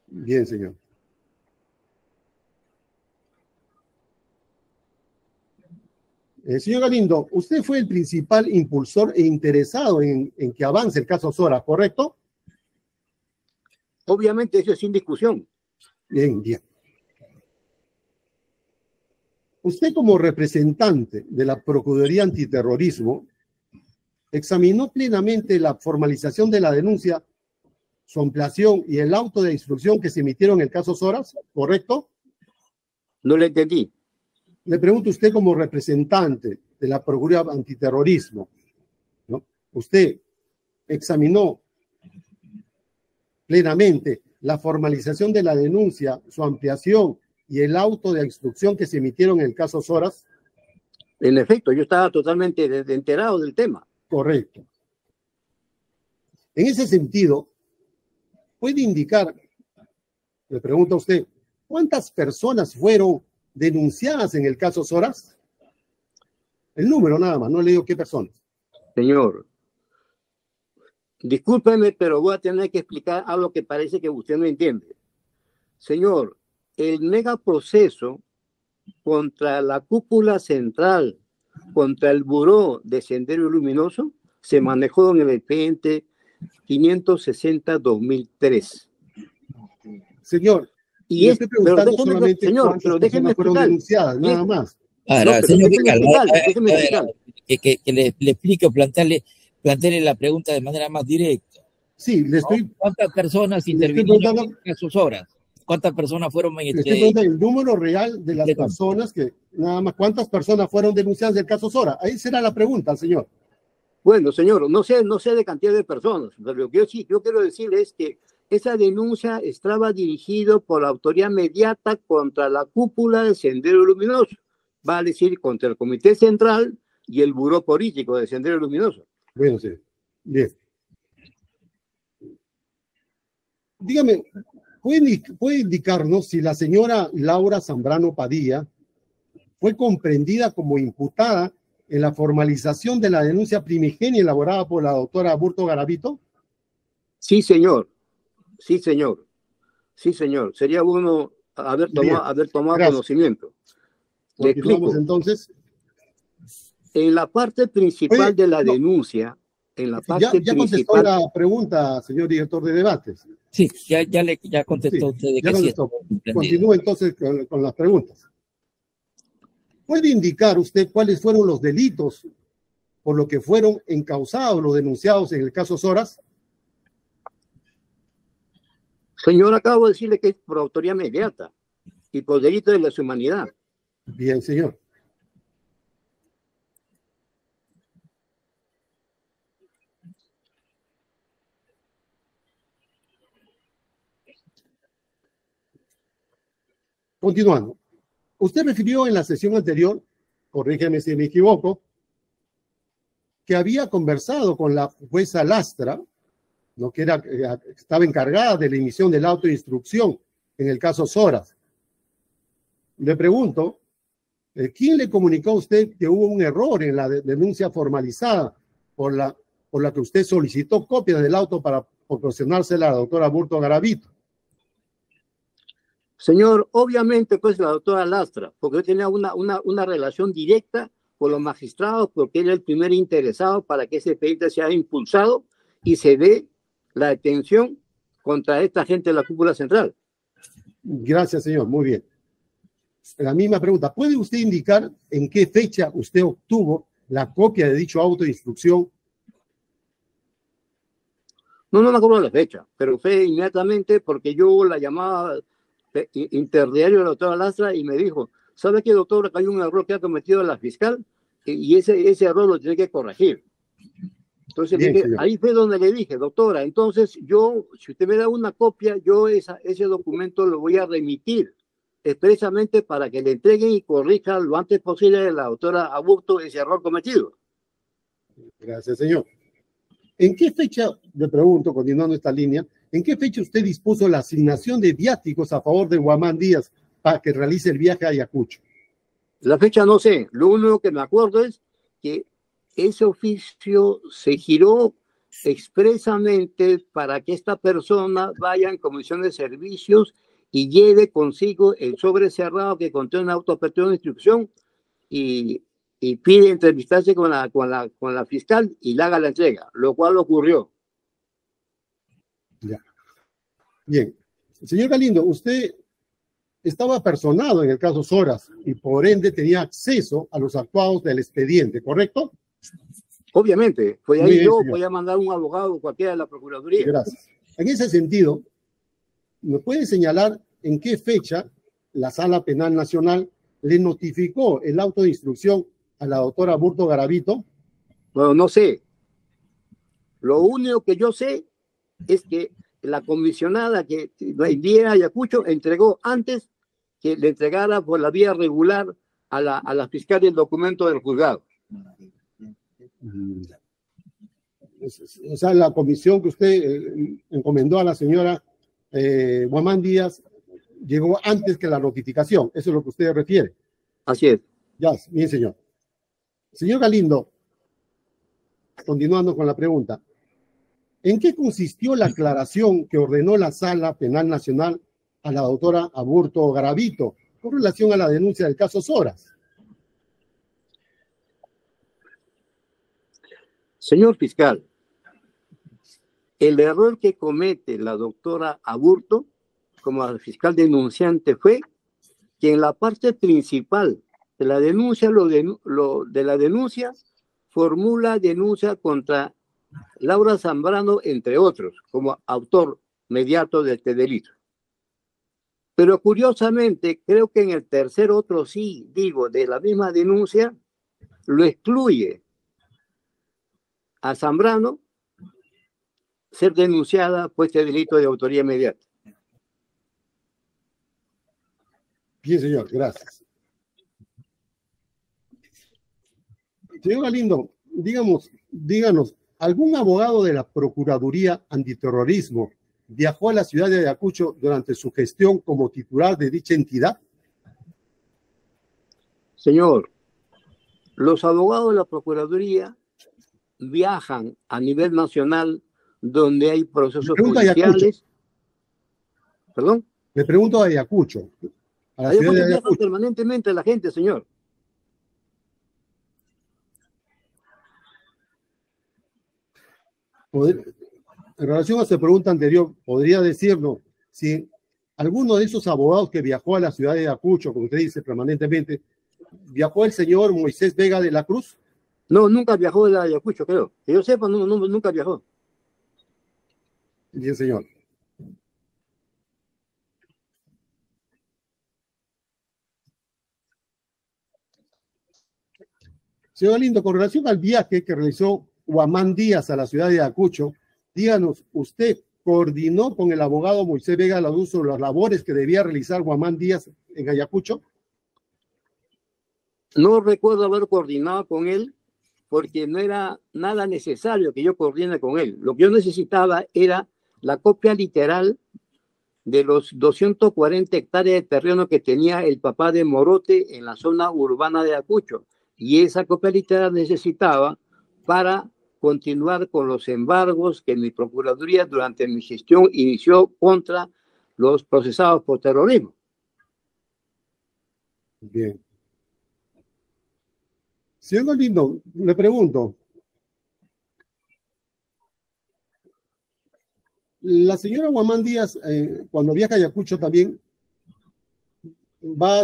Bien, señor. Señor Galindo, usted fue el principal impulsor e interesado en que avance el caso Soras, ¿correcto? Obviamente eso es sin discusión. Bien, bien. Usted como representante de la Procuraduría Antiterrorismo examinó plenamente la formalización de la denuncia, su ampliación y el auto de instrucción que se emitieron en el caso Soras, ¿correcto? No le entendí. Le pregunto a usted como representante de la Procuraduría Antiterrorismo, ¿no? ¿Usted examinó plenamente la formalización de la denuncia, su ampliación y el auto de instrucción que se emitieron en el caso Soras? En efecto, yo estaba totalmente enterado del tema. Correcto. En ese sentido, ¿puede indicar, le pregunto a usted, cuántas personas fueron denunciadas en el caso Soras? El número nada más, no le digo qué personas. Señor, discúlpeme, pero voy a tener que explicar algo que parece que usted no entiende. Señor, el megaproceso contra la cúpula central, contra el Buró de Sendero Luminoso, se manejó en el expediente 560-2003. Señor, y estoy preguntando solamente señor, cuántas personas fueron denunciadas, nada más. Ahora, No, señor déjeme explicar. le explique o plantearle la pregunta de manera más directa. Sí, le estoy... ¿Cuántas personas intervinieron en esas horas? ¿Cuántas personas fueron? Le estoy preguntando el número real de las personas que, nada más, ¿cuántas personas fueron denunciadas del caso Sora? Ahí será la pregunta, señor. Bueno, señor, no sé de cantidad de personas, pero lo que yo quiero decirle es que esa denuncia estaba dirigida por la autoridad inmediata contra la cúpula del Sendero Luminoso, va a decir contra el Comité Central y el Buró Político del Sendero Luminoso. Bueno, sí. Bien. Dígame, ¿puede indicarnos si la señora Laura Zambrano Padilla fue comprendida como imputada en la formalización de la denuncia primigenia elaborada por la doctora Aburto Garavito? Sí, señor. Sí, señor. Sí, señor. Sería bueno haber tomado conocimiento. Le explico. Entonces. En la parte principal de la denuncia, ya contestó la pregunta, señor director de debates. Sí, ya contestó usted. Ya contestó. Continúa entonces con las preguntas. ¿Puede indicar usted cuáles fueron los delitos por los que fueron encausados los denunciados en el caso Soras? Señor, acabo de decirle que es por autoría inmediata y por delito de lesa humanidad. Bien, señor. Continuando. Usted refirió en la sesión anterior, corrígeme si me equivoco, que había conversado con la jueza Lastra, ¿no? que estaba encargada de la emisión del auto de instrucción en el caso Soras. Le pregunto, ¿quién le comunicó a usted que hubo un error en la denuncia formalizada por la que usted solicitó copias del auto para proporcionársela a la doctora Aburto Garavito? Señor, obviamente pues la doctora Lastra, porque yo tenía una relación directa con los magistrados, porque era el primer interesado para que ese expediente sea impulsado y se dé la detención contra esta gente de la cúpula central. Gracias, señor. Muy bien. La misma pregunta. ¿Puede usted indicar en qué fecha usted obtuvo la copia de dicho auto de instrucción? No me acuerdo la fecha, pero fue inmediatamente porque yo la llamaba interdiario de la doctora Lastra y me dijo, ¿sabe qué, doctora, que hay un error que ha cometido la fiscal y ese error lo tiene que corregir? Entonces bien, ahí fue donde le dije, doctora, entonces yo, si usted me da una copia, yo ese documento lo voy a remitir expresamente para que le entreguen y corrijan lo antes posible a la doctora Aburto ese error cometido. Gracias, señor. ¿En qué fecha, le pregunto, continuando esta línea, en qué fecha usted dispuso la asignación de viáticos a favor de Guamán Díaz para que realice el viaje a Ayacucho? La fecha no sé, lo único que me acuerdo es que ese oficio se giró expresamente para que esta persona vaya en comisión de servicios y lleve consigo el sobre cerrado que contiene una autopetición de instrucción y pide entrevistarse con la fiscal y le haga la entrega, lo cual ocurrió. Ya. Bien. Señor Galindo, usted estaba personado en el caso Soras y por ende tenía acceso a los actuados del expediente, ¿correcto? Obviamente, pues ahí yo voy a mandar un abogado cualquiera de la Procuraduría. Gracias. En ese sentido, ¿me puede señalar en qué fecha la Sala Penal Nacional le notificó el auto de instrucción a la doctora Aburto Garavito? Bueno, no sé. Lo único que yo sé es que la comisionada que envió a Ayacucho entregó antes que le entregara por la vía regular a la fiscal el documento del juzgado. O sea, la comisión que usted encomendó a la señora Guamán Díaz llegó antes que la notificación. Eso es lo que usted refiere. Así es. Ya, bien, señor. Señor Galindo, continuando con la pregunta, ¿en qué consistió la aclaración que ordenó la Sala Penal Nacional a la doctora Aburto Garavito con relación a la denuncia del caso Soras? Señor fiscal, el error que comete la doctora Aburto como fiscal denunciante fue que en la parte principal de la denuncia, de la denuncia formula denuncia contra Laura Zambrano, entre otros, como autor mediato de este delito. Pero curiosamente, creo que en el tercer otro sí, digo, de la misma denuncia, lo excluye a Zambrano ser denunciada por este delito de autoría inmediata. Bien, señor, gracias. Señor Galindo, díganos, ¿algún abogado de la Procuraduría Antiterrorismo viajó a la ciudad de Ayacucho durante su gestión como titular de dicha entidad? Señor, los abogados de la Procuraduría viajan a nivel nacional donde hay procesos judiciales. ¿Perdón? Le pregunto a Ayacucho. A la ciudad de Ayacucho. Viajan permanentemente la gente, señor. En relación a su pregunta anterior, ¿podría decirnos si alguno de esos abogados que viajó a la ciudad de Ayacucho, como usted dice permanentemente, viajó el señor Moisés Vega de la Cruz? No, nunca viajó de Ayacucho, creo. Que yo sepa, nunca viajó. Bien, señor. Señor Galindo, con relación al viaje que realizó Guamán Díaz a la ciudad de Ayacucho, díganos, ¿usted coordinó con el abogado Moisés Vega la Cruz sobre las labores que debía realizar Guamán Díaz en Ayacucho? No recuerdo haber coordinado con él porque no era nada necesario que yo coordine con él. Lo que yo necesitaba era la copia literal de los 240 hectáreas de terreno que tenía el papá de Morote en la zona urbana de Ayacucho. Y esa copia literal necesitaba para continuar con los embargos que mi Procuraduría durante mi gestión inició contra los procesados por terrorismo. Bien. Señor Galindo, le pregunto, la señora Guamán Díaz, cuando viaja a Ayacucho también, va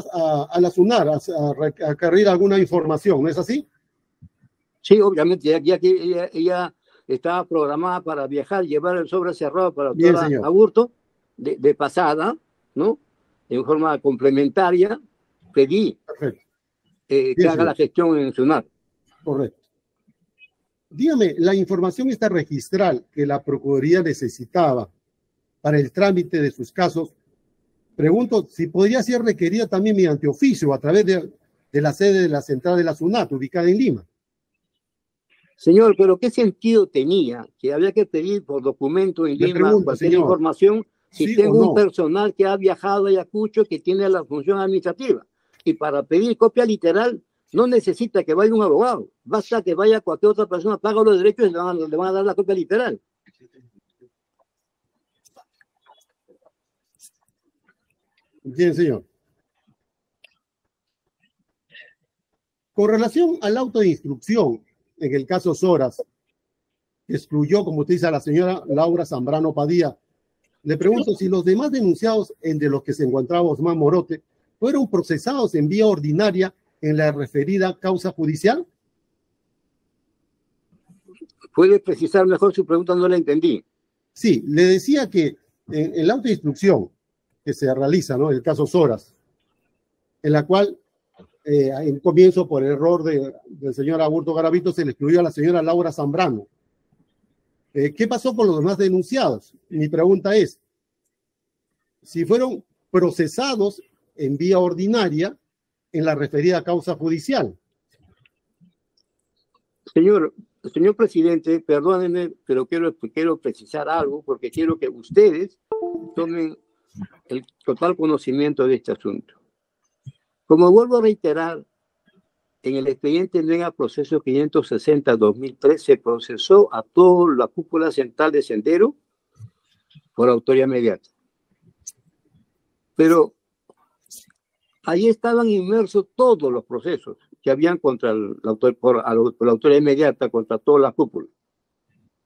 a la SUNAR a requerir alguna información, ¿no es así? Sí, obviamente, ya que ella estaba programada para viajar, llevar el sobre cerrado para el doctor Aburto, de pasada, ¿no? En forma complementaria, pedí que haga la gestión en SUNAR. Correcto. Dígame, la información esta registral que la Procuraduría necesitaba para el trámite de sus casos, pregunto si podría ser requerida también mediante oficio a través de la sede de la central de la SUNAT, ubicada en Lima. Señor, pero ¿qué sentido tenía que había que pedir por documento en Lima cualquier información si ¿sí tengo un personal que ha viajado a Ayacucho que tiene la función administrativa? Y para pedir copia literal no necesita que vaya un abogado, basta que vaya cualquier otra persona, paga los derechos y le van a dar la copia literal. Bien, señor. Con relación al auto de instrucción, en el caso Soras, que excluyó, como usted dice, a la señora Laura Zambrano Padilla, le pregunto si los demás denunciados, entre los que se encontraba Osman Morote, fueron procesados en vía ordinaria en la referida causa judicial. ¿Puede precisar mejor su pregunta? No la entendí. Sí, le decía que en el auto de instrucción que se realiza, ¿no? El caso Soras, en la cual en comienzo por error del señor Aburto Garavito se le excluyó a la señora Laura Zambrano. ¿Qué pasó con los demás denunciados? Mi pregunta es, si fueron procesados en vía ordinaria en la referida causa judicial. Señor presidente, perdónenme, pero quiero precisar algo porque quiero que ustedes tomen el total conocimiento de este asunto. Como vuelvo a reiterar, en el expediente Mega Proceso 560-2003 se procesó a toda la cúpula central de Sendero por autoría inmediata. Pero ahí estaban inmersos todos los procesos que habían contra por la autoría inmediata, contra todas las cúpulas.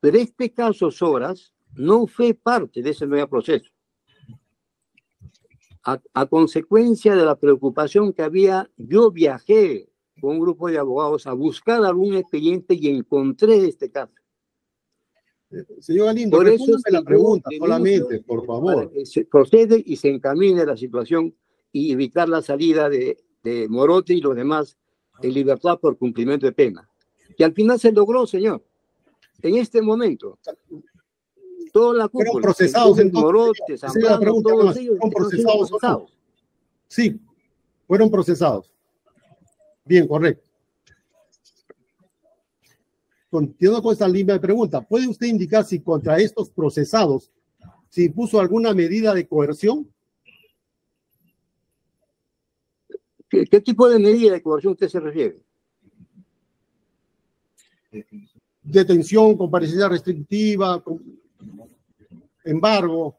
Pero este caso Soras no fue parte de ese nuevo proceso. A consecuencia de la preocupación que había, yo viajé con un grupo de abogados a buscar algún expediente y encontré este caso. Señor Galindo, Por eso respóndame la pregunta solamente, por favor. Para que se procede y se encamine la situación y evitar la salida de Morote y los demás en libertad por cumplimiento de pena. Y al final se logró, señor. En este momento, toda la cúpula, fueron procesados entonces. Morote, Zambrano, todos ellos ¿fueron procesados? Sí, fueron procesados. Bien, correcto. Continuando con esta línea de preguntas, ¿puede usted indicar si contra estos procesados se impuso alguna medida de coerción? ¿Qué tipo de medida de coerción usted se refiere? Detención, comparecencia restrictiva, embargo.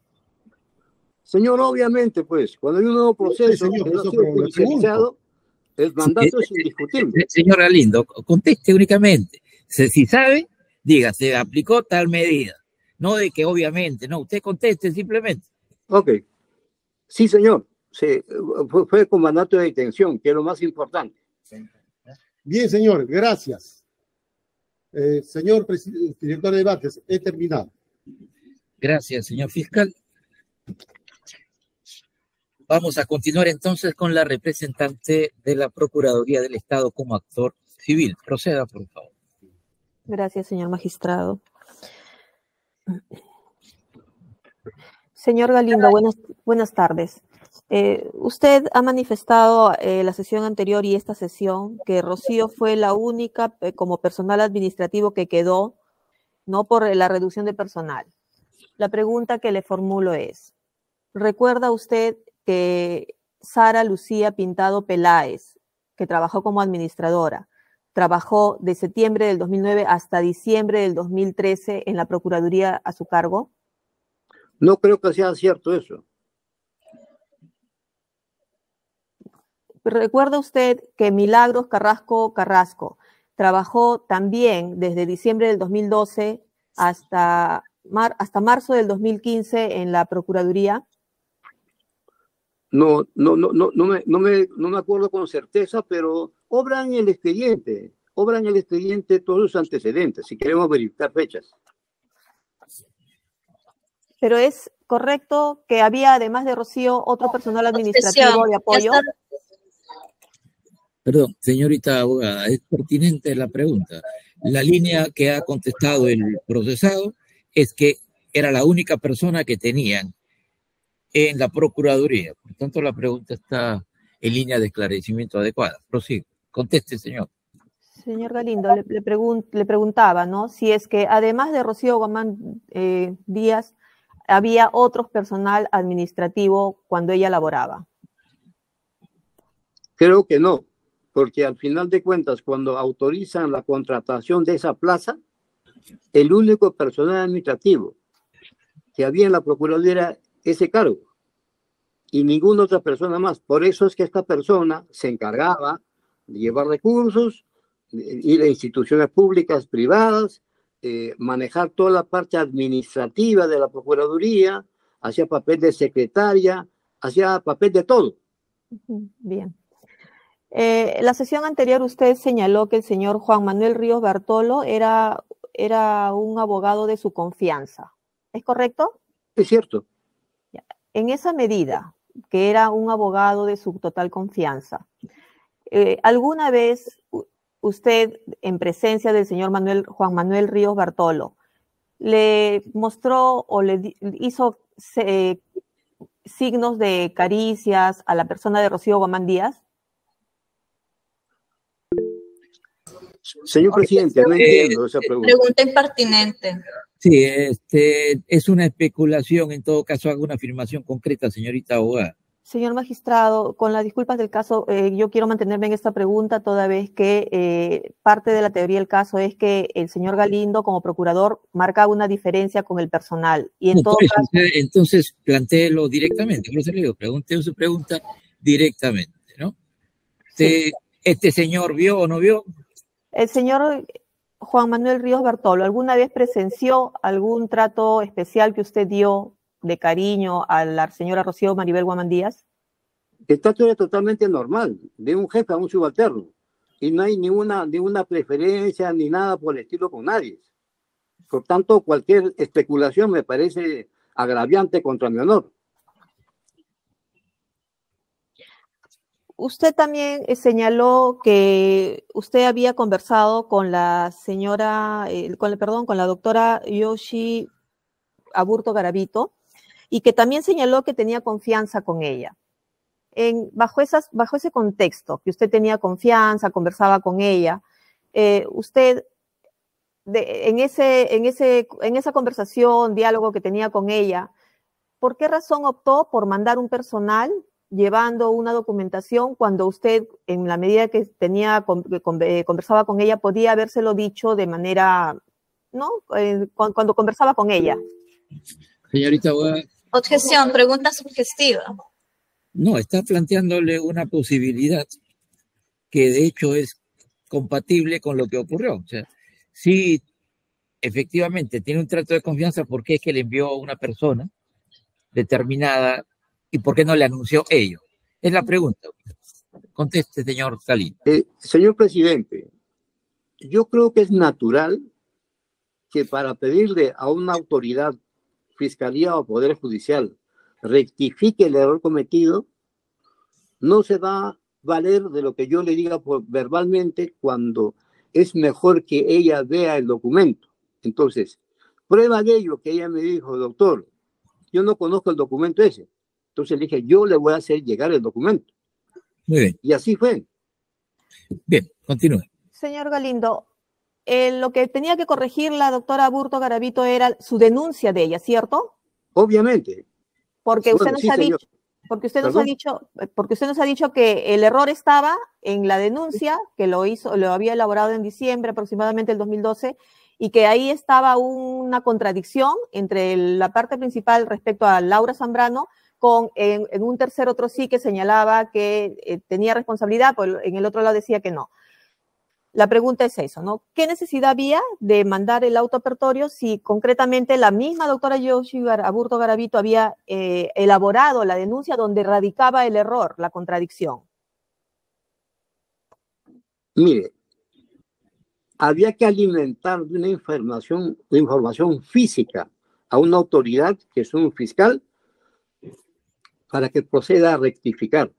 Señor, obviamente, pues, cuando hay un nuevo proceso, Sí, señor, que no ha eso, sido pero le judicializado, el mandato es indiscutible. Señor Galindo, conteste únicamente. Si sabe, diga, se aplicó tal medida. No de que obviamente, no, usted conteste simplemente. Ok. Sí, señor. Fue con mandato de detención, que es lo más importante. Bien, señor, gracias. Señor director de debates, he terminado. Gracias, señor fiscal. Vamos a continuar entonces con la representante de la Procuraduría del Estado como actor civil. Proceda, por favor. Gracias, señor magistrado. Señor Galindo, buenas tardes. Usted ha manifestado la sesión anterior y esta sesión que Rocío fue la única como personal administrativo que quedó, no por la reducción de personal. La pregunta que le formulo es, ¿recuerda usted que Sara Lucía Pintado Peláez, que trabajó como administradora, trabajó de septiembre del 2009 hasta diciembre del 2013 en la Procuraduría a su cargo? No creo que sea cierto eso. ¿Recuerda usted que Milagros Carrasco trabajó también desde diciembre del 2012 hasta marzo del 2015 en la Procuraduría? No me acuerdo con certeza, pero obran el expediente todos los antecedentes, si queremos verificar fechas. Pero es correcto que había, además de Rocío, otro personal administrativo de apoyo. Perdón, señorita abogada, es pertinente la pregunta. La línea que ha contestado el procesado es que era la única persona que tenían en la Procuraduría. Por tanto, la pregunta está en línea de esclarecimiento adecuada. Prosigue. Conteste, señor. Señor Galindo, le preguntaba, ¿no? Si es que además de Rocío Guamán Díaz, había otro personal administrativo cuando ella laboraba. Creo que no, porque al final de cuentas, cuando autorizan la contratación de esa plaza, el único personal administrativo que había en la Procuraduría era ese cargo y ninguna otra persona más. Por eso es que esta persona se encargaba de llevar recursos, ir a instituciones públicas, privadas, manejar toda la parte administrativa de la Procuraduría, hacía papel de secretaria, hacía papel de todo. Bien. La sesión anterior usted señaló que el señor Juan Manuel Ríos Bartolo era un abogado de su confianza. ¿Es correcto? Es cierto. En esa medida, que era un abogado de su total confianza, ¿alguna vez usted, en presencia del señor Juan Manuel Ríos Bartolo, le mostró o le hizo signos de caricias a la persona de Rocío Guamán Díaz? Señor presidente, no entiendo esa pregunta. Pregunta impertinente. Sí, es una especulación, en todo caso hago una afirmación concreta, señorita abogada. Señor magistrado, con las disculpas del caso, yo quiero mantenerme en esta pregunta toda vez que parte de la teoría del caso es que el señor Galindo como procurador marca una diferencia con el personal. Y en todo caso, entonces plantéelo directamente, por eso le digo, pregunte su pregunta directamente, ¿no? Sí. ¿Este señor vio o no vio? El señor Juan Manuel Ríos Bartolo, ¿alguna vez presenció algún trato especial que usted dio de cariño a la señora Rocío Maribel Guamán Díaz? El trato era totalmente normal, de un jefe a un subalterno. y no hay ninguna preferencia ni nada por el estilo con nadie. Por tanto, cualquier especulación me parece agraviante contra mi honor. Usted también señaló que usted había conversado con la señora, con la doctora Yoshi Aburto Garavito, y que también señaló que tenía confianza con ella. Bajo ese contexto, que usted tenía confianza, conversaba con ella, usted en esa conversación, diálogo que tenía con ella, ¿por qué razón optó por mandar un personal llevando una documentación cuando usted, en la medida que conversaba con ella, podía habérselo dicho de manera, ¿no? Cuando conversaba con ella? Señorita, Objeción, pregunta sugestiva. no, está planteándole una posibilidad que de hecho es compatible con lo que ocurrió. O sea, sí, efectivamente, tiene un trato de confianza porque es que le envió a una persona determinada y por qué no le anunció ello. Es la pregunta. Conteste, señor Salín. Señor presidente, yo creo que es natural que para pedirle a una autoridad, fiscalía o poder judicial, rectifique el error cometido, no se va a valer de lo que yo le diga verbalmente cuando es mejor que ella vea el documento. Entonces, prueba de ello que ella me dijo, doctor, yo no conozco el documento ese. Entonces le dije, yo le voy a hacer llegar el documento. Muy bien. Y así fue. Bien, continúe. Señor Galindo, lo que tenía que corregir la doctora Aburto Garavito era su denuncia de ella, ¿cierto? Obviamente. Porque usted nos ha dicho, porque usted nos ha dicho que el error estaba en la denuncia, que lo había elaborado en diciembre aproximadamente del 2012, y que ahí estaba una contradicción entre la parte principal respecto a Laura Zambrano en un tercer otro sí que señalaba que tenía responsabilidad, pues en el otro lado decía que no. La pregunta es eso, ¿no? ¿Qué necesidad había de mandar el auto apertorio si concretamente la misma doctora Yoshi Aburto Garavito había elaborado la denuncia donde radicaba el error, la contradicción? Mire, había que alimentar de una información física a una autoridad, que es un fiscal, para que proceda a rectificar.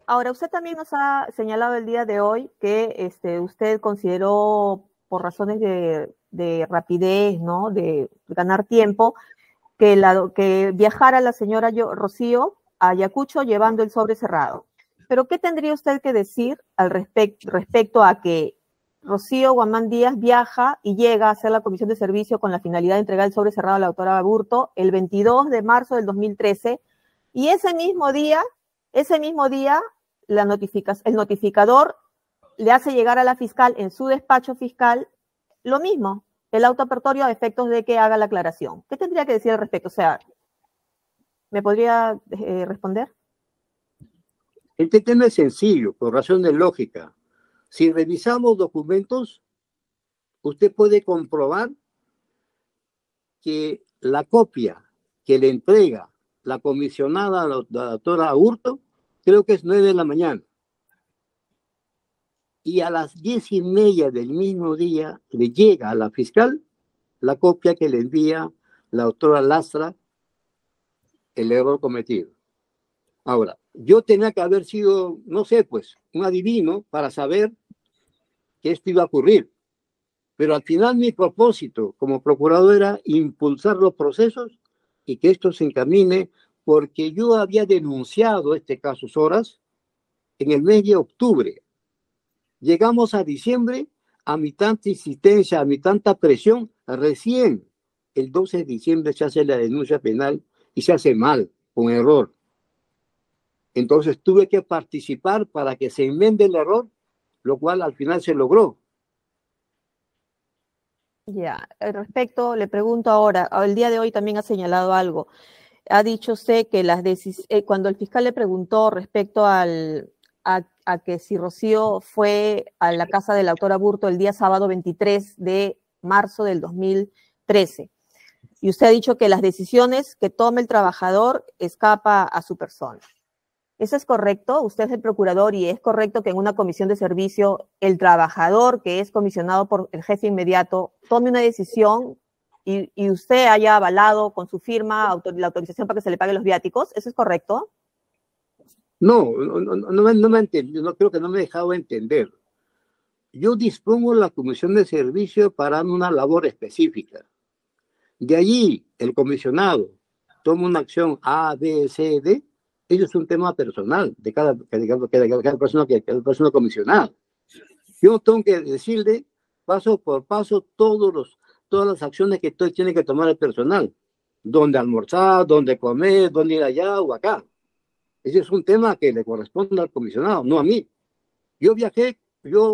Ahora, usted también nos ha señalado el día de hoy que usted consideró, por razones de rapidez, ¿no? De ganar tiempo, que viajara la señora Rocío a Ayacucho llevando el sobre cerrado. Pero, ¿qué tendría usted que decir al respecto a que Rocío Guamán Díaz viaja y llega a hacer la comisión de servicio con la finalidad de entregar el sobre cerrado a la doctora Aburto el 22 de marzo del 2013, y ese mismo día, el notificador le hace llegar a la fiscal en su despacho fiscal lo mismo, el auto apertorio a efectos de que haga la aclaración? ¿Qué tendría que decir al respecto? O sea, ¿me podría responder? Este tema es sencillo, por razón de lógica. Si revisamos documentos, usted puede comprobar que la copia que le entrega la comisionada a la doctora Aburto, creo que es 9 de la mañana. Y a las 10:30 del mismo día le llega a la fiscal la copia que le envía la doctora Lastra, el error cometido. Ahora, yo tenía que haber sido, no sé, pues, un adivino para saber que esto iba a ocurrir. Pero al final mi propósito como procurador era impulsar los procesos y que esto se encamine, porque yo había denunciado este caso Soras en el mes de octubre. Llegamos a diciembre, a mi tanta insistencia, a mi tanta presión, recién el 12 de diciembre se hace la denuncia penal y se hace mal, con error. Entonces tuve que participar para que se enmiende el error, lo cual al final se logró. Ya, al respecto, le pregunto ahora, el día de hoy también ha señalado algo. Ha dicho usted que cuando el fiscal le preguntó respecto a que si Rocío fue a la casa de la autora Aburto el día sábado 23 de marzo del 2013, y usted ha dicho que las decisiones que tome el trabajador escapa a su persona. ¿Eso es correcto? Usted es el procurador y es correcto que en una comisión de servicio el trabajador que es comisionado por el jefe inmediato tome una decisión y usted haya avalado con su firma la autorización para que se le paguen los viáticos. ¿Eso es correcto? No me entendí, no creo que no me he dejado entender. Yo dispongo la comisión de servicio para una labor específica. De allí, el comisionado toma una acción A, B, C, D. Eso es un tema personal de cada persona comisionada. Yo tengo que decirle paso por paso todas las acciones que tiene que tomar el personal. Dónde almorzar, dónde comer, dónde ir allá o acá. Ese es un tema que le corresponde al comisionado, no a mí. Yo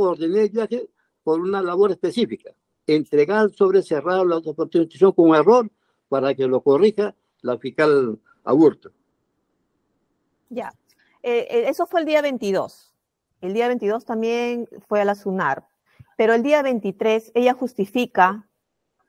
ordené el viaje por una labor específica. Entregar sobre cerrado la autorización con error para que lo corrija la fiscal Aburto. Ya. Eso fue el día 22. El día 22 también fue a la SUNAR. Pero el día 23 ella justifica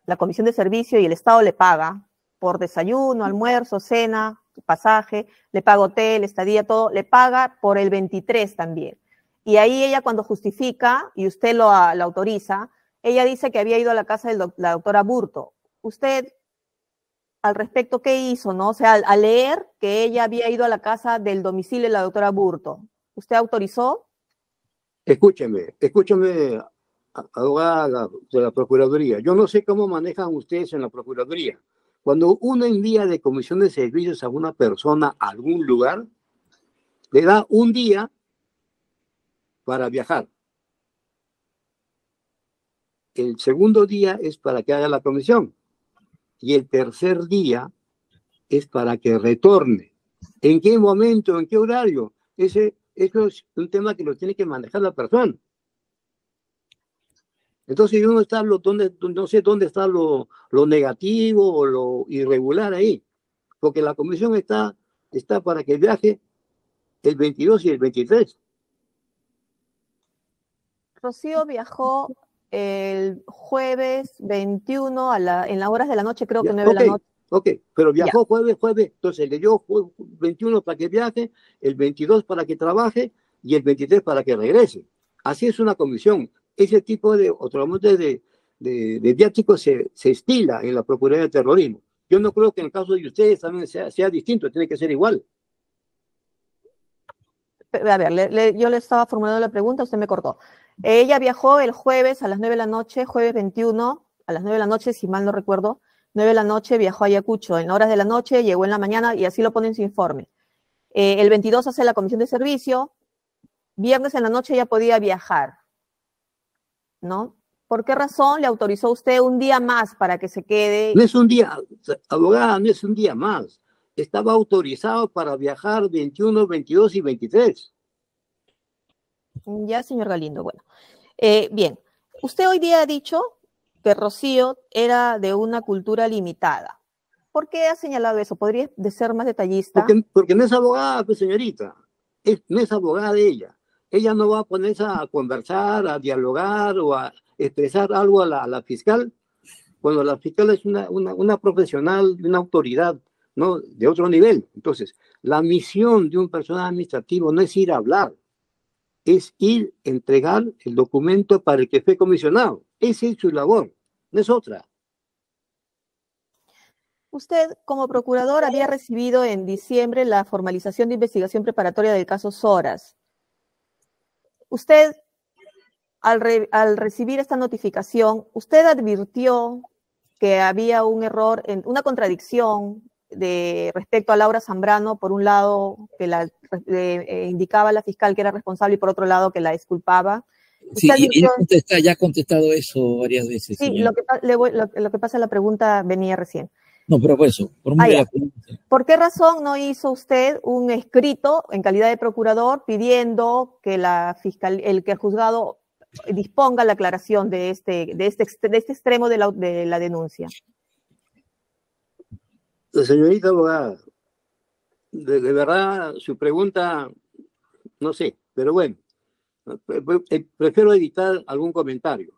la comisión de servicio y el Estado le paga por desayuno, almuerzo, cena, pasaje, le paga hotel, estadía, todo, le paga por el 23 también. Y ahí ella cuando justifica, y usted lo autoriza, ella dice que había ido a la casa de la doctora Burto. Usted, al respecto, ¿qué hizo? ¿No? O sea, al leer que ella había ido a la casa del domicilio de la doctora Burto, ¿usted autorizó? Escúcheme, abogada de la Procuraduría. Yo no sé cómo manejan ustedes en la Procuraduría. Cuando uno envía de comisión de servicios a una persona a algún lugar, le da un día para viajar. El segundo día es para que haga la comisión. Y el tercer día es para que retorne. ¿En qué momento? ¿En qué horario? Eso es un tema que lo tiene que manejar la persona. Entonces yo no sé dónde está lo negativo o lo irregular ahí. Porque la comisión está para que viaje el 22 y el 23. Rocío viajó el jueves 21 en las horas de la noche, creo que 9 de la noche. Ok, pero viajó jueves, entonces le dio 21 para que viaje, el 22 para que trabaje y el 23 para que regrese. Así es una comisión. Ese tipo de viáticos se estila en la Procuraduría de Terrorismo. Yo no creo que en el caso de ustedes también sea distinto, tiene que ser igual. A ver, yo le estaba formulando la pregunta, usted me cortó. Ella viajó el jueves a las 9 de la noche, jueves 21, a las 9 de la noche, si mal no recuerdo, 9 de la noche viajó a Ayacucho, en horas de la noche, llegó en la mañana y así lo pone en su informe. El 22 hace la comisión de servicio, viernes en la noche ya podía viajar, ¿no? ¿Por qué razón le autorizó usted un día más para que se quede? No es un día, abogada, no es un día más. Estaba autorizado para viajar 21, 22 y 23. Ya, señor Galindo, bueno. Bien, usted hoy día ha dicho que Rocío era de una cultura limitada. ¿Por qué ha señalado eso? ¿Podría ser más detallista? Porque no es abogada, pues, señorita. No es abogada de ella. Ella no va a ponerse a conversar, a dialogar o a expresar algo a la fiscal, cuando la fiscal es una profesional, una autoridad, ¿no? De otro nivel. Entonces, la misión de un personal administrativo no es ir a hablar, es ir a entregar el documento para el que fue comisionado. Esa es su labor, no es otra. Usted, como procurador, había recibido en diciembre la formalización de investigación preparatoria del caso Soras. Usted, al recibir esta notificación, ¿usted advirtió que había un error, una contradicción respecto a Laura Zambrano, por un lado que indicaba a la fiscal que era responsable y por otro lado que la disculpaba? Sí, y ya ha contestado eso varias veces. Sí, lo que pasa, la pregunta venía recién. No, pero por eso, ¿por qué razón no hizo usted un escrito en calidad de procurador pidiendo que que el juzgado disponga la aclaración de este extremo de la denuncia? Señorita abogada, de verdad su pregunta, no sé, pero bueno, prefiero evitar algún comentario.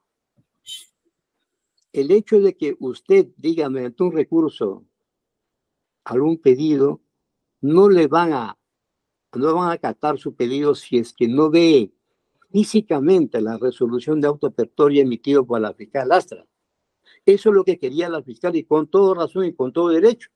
El hecho de que usted diga mediante un recurso algún pedido, no le van a no van a acatar su pedido si es que no ve físicamente la resolución de autopertoria emitida por la fiscal Astra. Eso es lo que quería la fiscal y con toda razón y con todo derecho.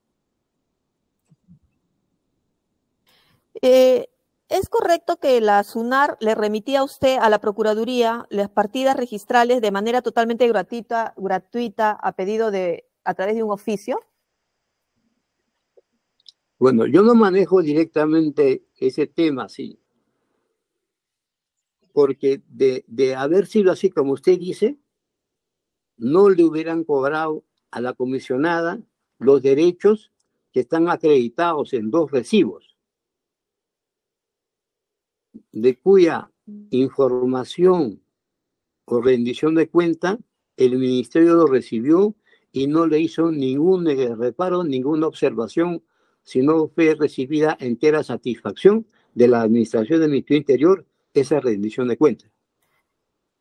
¿Es correcto que la SUNAR le remitía a usted, a la Procuraduría, las partidas registrales de manera totalmente gratuita a pedido a través de un oficio? Bueno, yo no manejo directamente ese tema, sí, porque de haber sido así como usted dice, no le hubieran cobrado a la comisionada los derechos que están acreditados en 2 recibos, de cuya información o rendición de cuenta el ministerio lo recibió y no le hizo ningún reparo, ninguna observación, sino fue recibida entera satisfacción de la Administración del Ministerio Interior esa rendición de cuenta.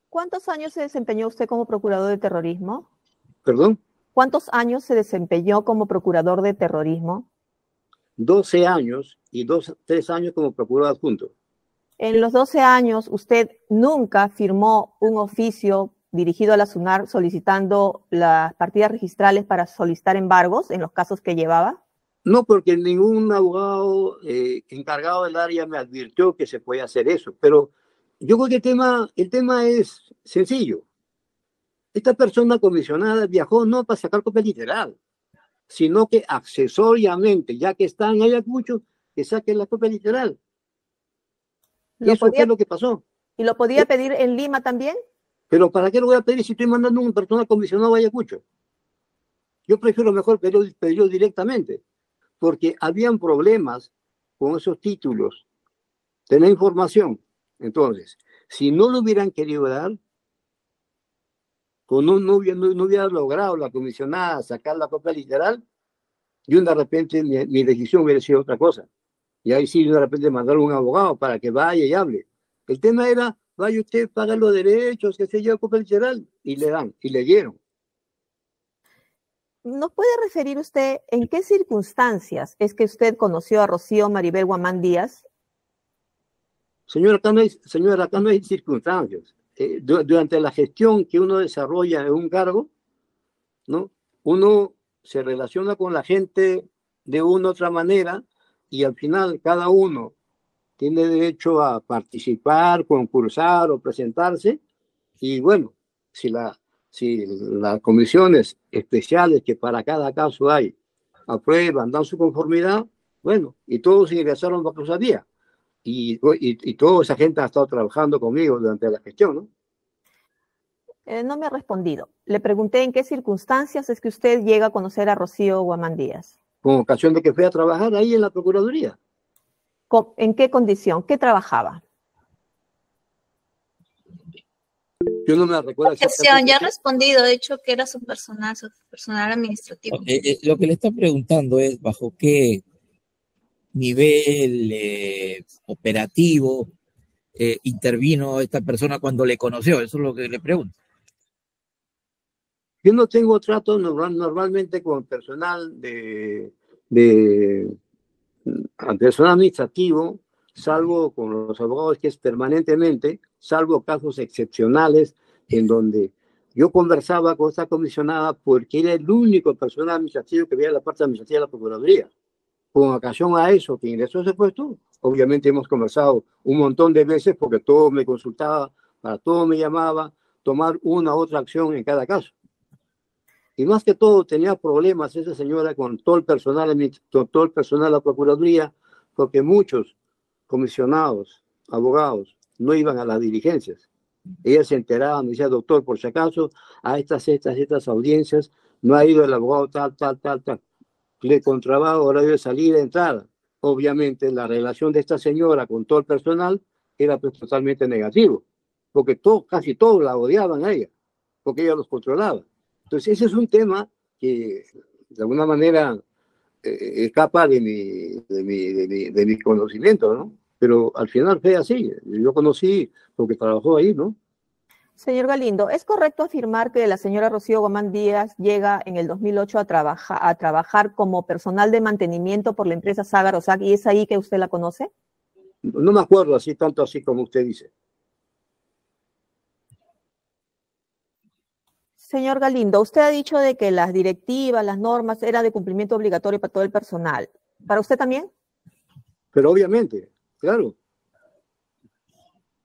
¿Cuántos años se desempeñó usted como procurador de terrorismo? ¿Perdón? ¿Cuántos años se desempeñó como procurador de terrorismo? 12 años y 3 años como procurador adjunto. En los 12 años, ¿usted nunca firmó un oficio dirigido a la SUNAR solicitando las partidas registrales para solicitar embargos en los casos que llevaba? No, porque ningún abogado encargado del área me advirtió que se podía hacer eso. Pero yo creo que el tema es sencillo. Esta persona comisionada viajó no para sacar copia literal, sino que accesoriamente, ya que está en Ayacucho, que saque la copia literal. Eso fue lo que pasó. ¿Y lo podía pedir en Lima también? Pero ¿para qué lo voy a pedir si estoy mandando a una persona comisionada a Ayacucho? Yo prefiero mejor pedirlo directamente, porque habían problemas con esos títulos, tener información. Entonces, si no lo hubieran querido dar, no hubiera logrado la comisionada sacar la copia literal, yo de repente mi decisión hubiera sido otra cosa. Y ahí sí, de repente mandar un abogado para que vaya y hable. El tema era, vaya usted, paga los derechos, que se lleva copia literal, y le dan, y le dieron. ¿Nos puede referir usted en qué circunstancias es que usted conoció a Rocío Maribel Guamán Díaz? Señora, acá no hay circunstancias. Durante la gestión que uno desarrolla en un cargo, ¿no? Uno se relaciona con la gente de una u otra manera y al final cada uno tiene derecho a participar, concursar o presentarse. Y bueno, si las comisiones especiales que para cada caso hay aprueban, dan su conformidad, bueno, y todos ingresaron bajo esa vía. Y toda esa gente ha estado trabajando conmigo durante la gestión, ¿no? No me ha respondido. Le pregunté en qué circunstancias es que usted llega a conocer a Rocío Guamán Díaz. Con ocasión de que fui a trabajar ahí en la Procuraduría. ¿En qué condición? ¿Qué trabajaba? Yo no me recuerdo exactamente. Ya ha respondido, de hecho, que era su personal administrativo. Lo que le está preguntando es bajo qué nivel operativo intervino esta persona cuando le conoció. Eso es lo que le pregunto. Yo no tengo trato normalmente con personal personal administrativo, salvo con los abogados que es permanentemente, salvo casos excepcionales en donde yo conversaba con esta comisionada porque era el único personal administrativo que veía la parte administrativa de la Procuraduría. Con ocasión a eso que ingresó ese puesto, obviamente hemos conversado un montón de veces porque todo me consultaba, para todo me llamaba, tomar una u otra acción en cada caso. Y más que todo tenía problemas esa señora con todo el personal de la Procuraduría, porque muchos comisionados, abogados, no iban a las diligencias. Ellas se enteraban, me decía, doctor, por si acaso, a estas audiencias no ha ido el abogado tal. Le contrababa horario de salida y entrada. Obviamente la relación de esta señora con todo el personal era pues totalmente negativo, porque casi todos la odiaban a ella, porque ella los controlaba. Entonces ese es un tema que de alguna manera escapa de mi conocimiento, ¿no? Pero al final fue así. Yo conocí porque trabajó ahí, ¿no? Señor Galindo, ¿es correcto afirmar que la señora Rocío Guamán Díaz llega en el 2008 a trabajar como personal de mantenimiento por la empresa Sagar Osac y es ahí que usted la conoce? No me acuerdo así tanto así como usted dice. Señor Galindo, usted ha dicho de que las directivas, las normas eran de cumplimiento obligatorio para todo el personal. ¿Para usted también? Pero obviamente, claro.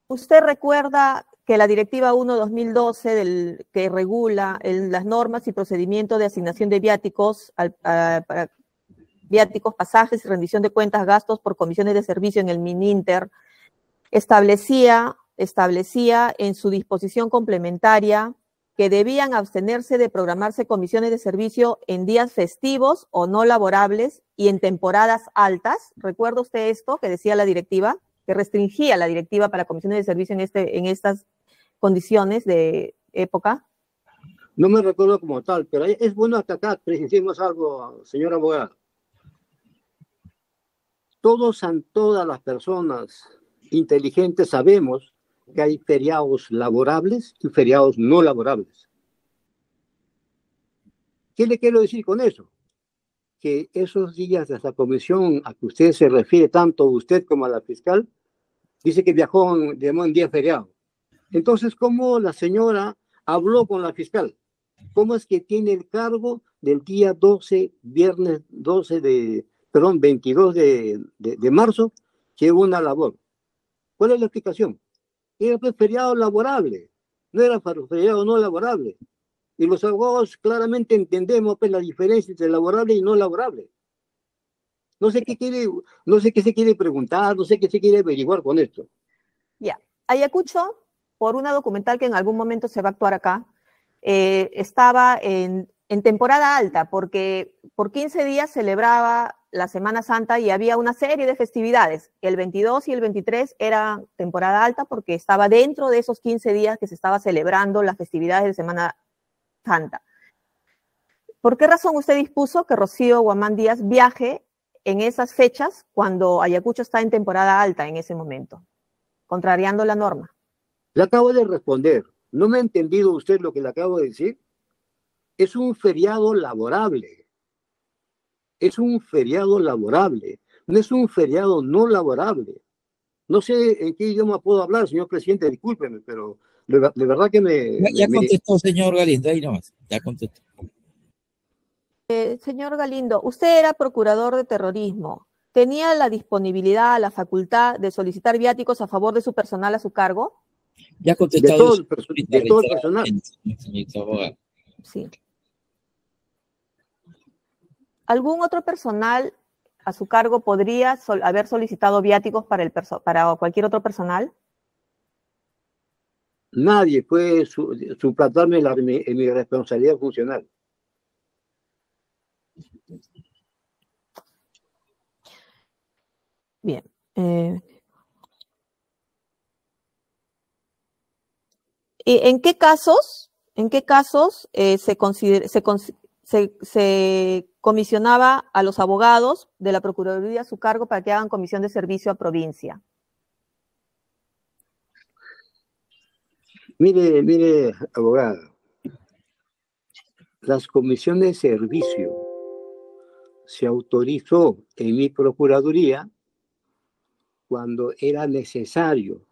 ¿Usted recuerda que la Directiva 1/2012 que regula las normas y procedimientos de asignación de viáticos, para viáticos, pasajes y rendición de cuentas, gastos por comisiones de servicio en el MinInter, establecía en su disposición complementaria que debían abstenerse de programarse comisiones de servicio en días festivos o no laborables y en temporadas altas? ¿Recuerda usted esto que decía la directiva? Que restringía la directiva para comisiones de servicio en estas condiciones de época. No me recuerdo como tal, pero es bueno hasta acá precisemos algo, señor abogado. Todas las personas inteligentes sabemos que hay feriados laborables y feriados no laborables. ¿Qué le quiero decir con eso? Que esos días de esta comisión a que usted se refiere, tanto usted como a la fiscal, dice que viajó en día feriado. Entonces, ¿cómo la señora habló con la fiscal? ¿Cómo es que tiene el cargo del día 12, viernes 22 de marzo, que es una labor? ¿Cuál es la explicación? Era feriado laborable, no era feriado no laborable. Y los abogados claramente entendemos pues, la diferencia entre laborable y no laborable. No sé qué se quiere preguntar, no sé qué se quiere averiguar con esto. Ya, Ayacucho, por una documental que en algún momento se va a actuar acá, estaba en temporada alta, porque por 15 días celebraba la Semana Santa y había una serie de festividades. El 22 y el 23 era temporada alta porque estaba dentro de esos 15 días que se estaba celebrando las festividades de Semana Santa. ¿Por qué razón usted dispuso que Rocío Guamán Díaz viaje en esas fechas cuando Ayacucho está en temporada alta en ese momento, contrariando la norma? Le acabo de responder. ¿No me ha entendido usted lo que le acabo de decir? Es un feriado laborable. Es un feriado laborable. No es un feriado no laborable. No sé en qué idioma puedo hablar, señor presidente, discúlpeme, pero de verdad que Ya contestó, señor Galindo, ahí nomás, ya contestó. Señor Galindo, usted era procurador de terrorismo. ¿Tenía la disponibilidad, la facultad de solicitar viáticos a favor de su personal a su cargo? Ya contestado. De todo el personal. Sí. ¿Algún otro personal a su cargo podría haber solicitado viáticos para cualquier otro personal? Nadie puede suplantarme en mi responsabilidad funcional. Bien. ¿En qué casos se comisionaba a los abogados de la Procuraduría a su cargo para que hagan comisión de servicio a provincia? Mire, abogado, las comisiones de servicio se autorizó en mi Procuraduría cuando era necesario,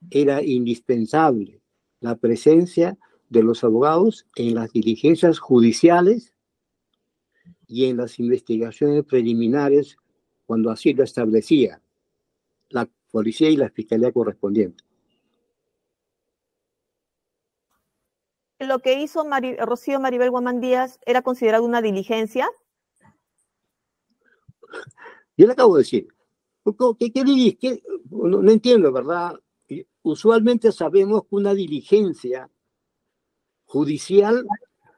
era indispensable la presencia de los abogados en las diligencias judiciales y en las investigaciones preliminares cuando así lo establecía la policía y la fiscalía correspondiente. ¿Lo que hizo Rocío Maribel Guamán Díaz era considerado una diligencia? Yo le acabo de decir, no entiendo, ¿verdad? Usualmente sabemos que una diligencia judicial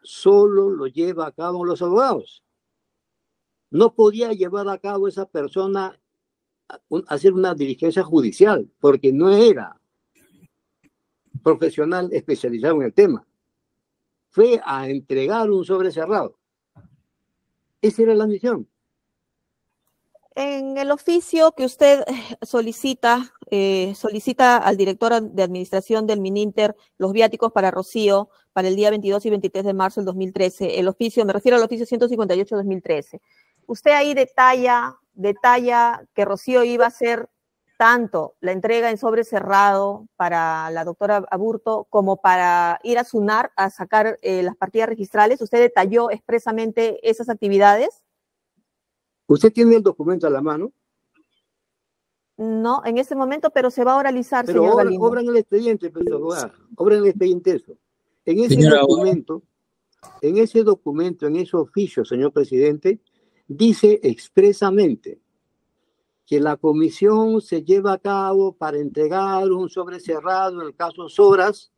solo lo lleva a cabo los abogados. No podía llevar a cabo esa persona hacer una diligencia judicial porque no era profesional especializado en el tema. Fue a entregar un sobre cerrado. Esa era la misión. En el oficio que usted solicita al director de administración del MinInter los viáticos para Rocío para el día 22 y 23 de marzo del 2013. El oficio, me refiero al oficio 158-2013. Usted ahí detalla que Rocío iba a ser tanto la entrega en sobre cerrado para la doctora Aburto como para ir a SUNAR a sacar las partidas registrales? ¿Usted detalló expresamente esas actividades? ¿Usted tiene el documento a la mano? No, en este momento, pero se va a oralizar, Pero señor Galindo. obra en el expediente, pues, abogada. Obra en el expediente eso. En ese Señora documento, en ese oficio, señor presidente, dice expresamente que la comisión se lleva a cabo para entregar un sobre cerrado, en el caso Soras,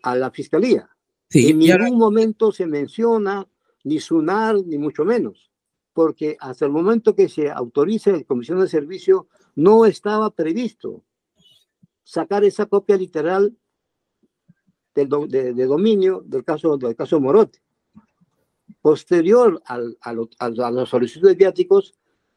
a la fiscalía. Sí, en ningún momento se menciona ni SUNAR, ni mucho menos, porque hasta el momento que se autorice la comisión de servicio, no estaba previsto sacar esa copia literal de dominio del caso Morote. Posterior a los solicitudes viáticos,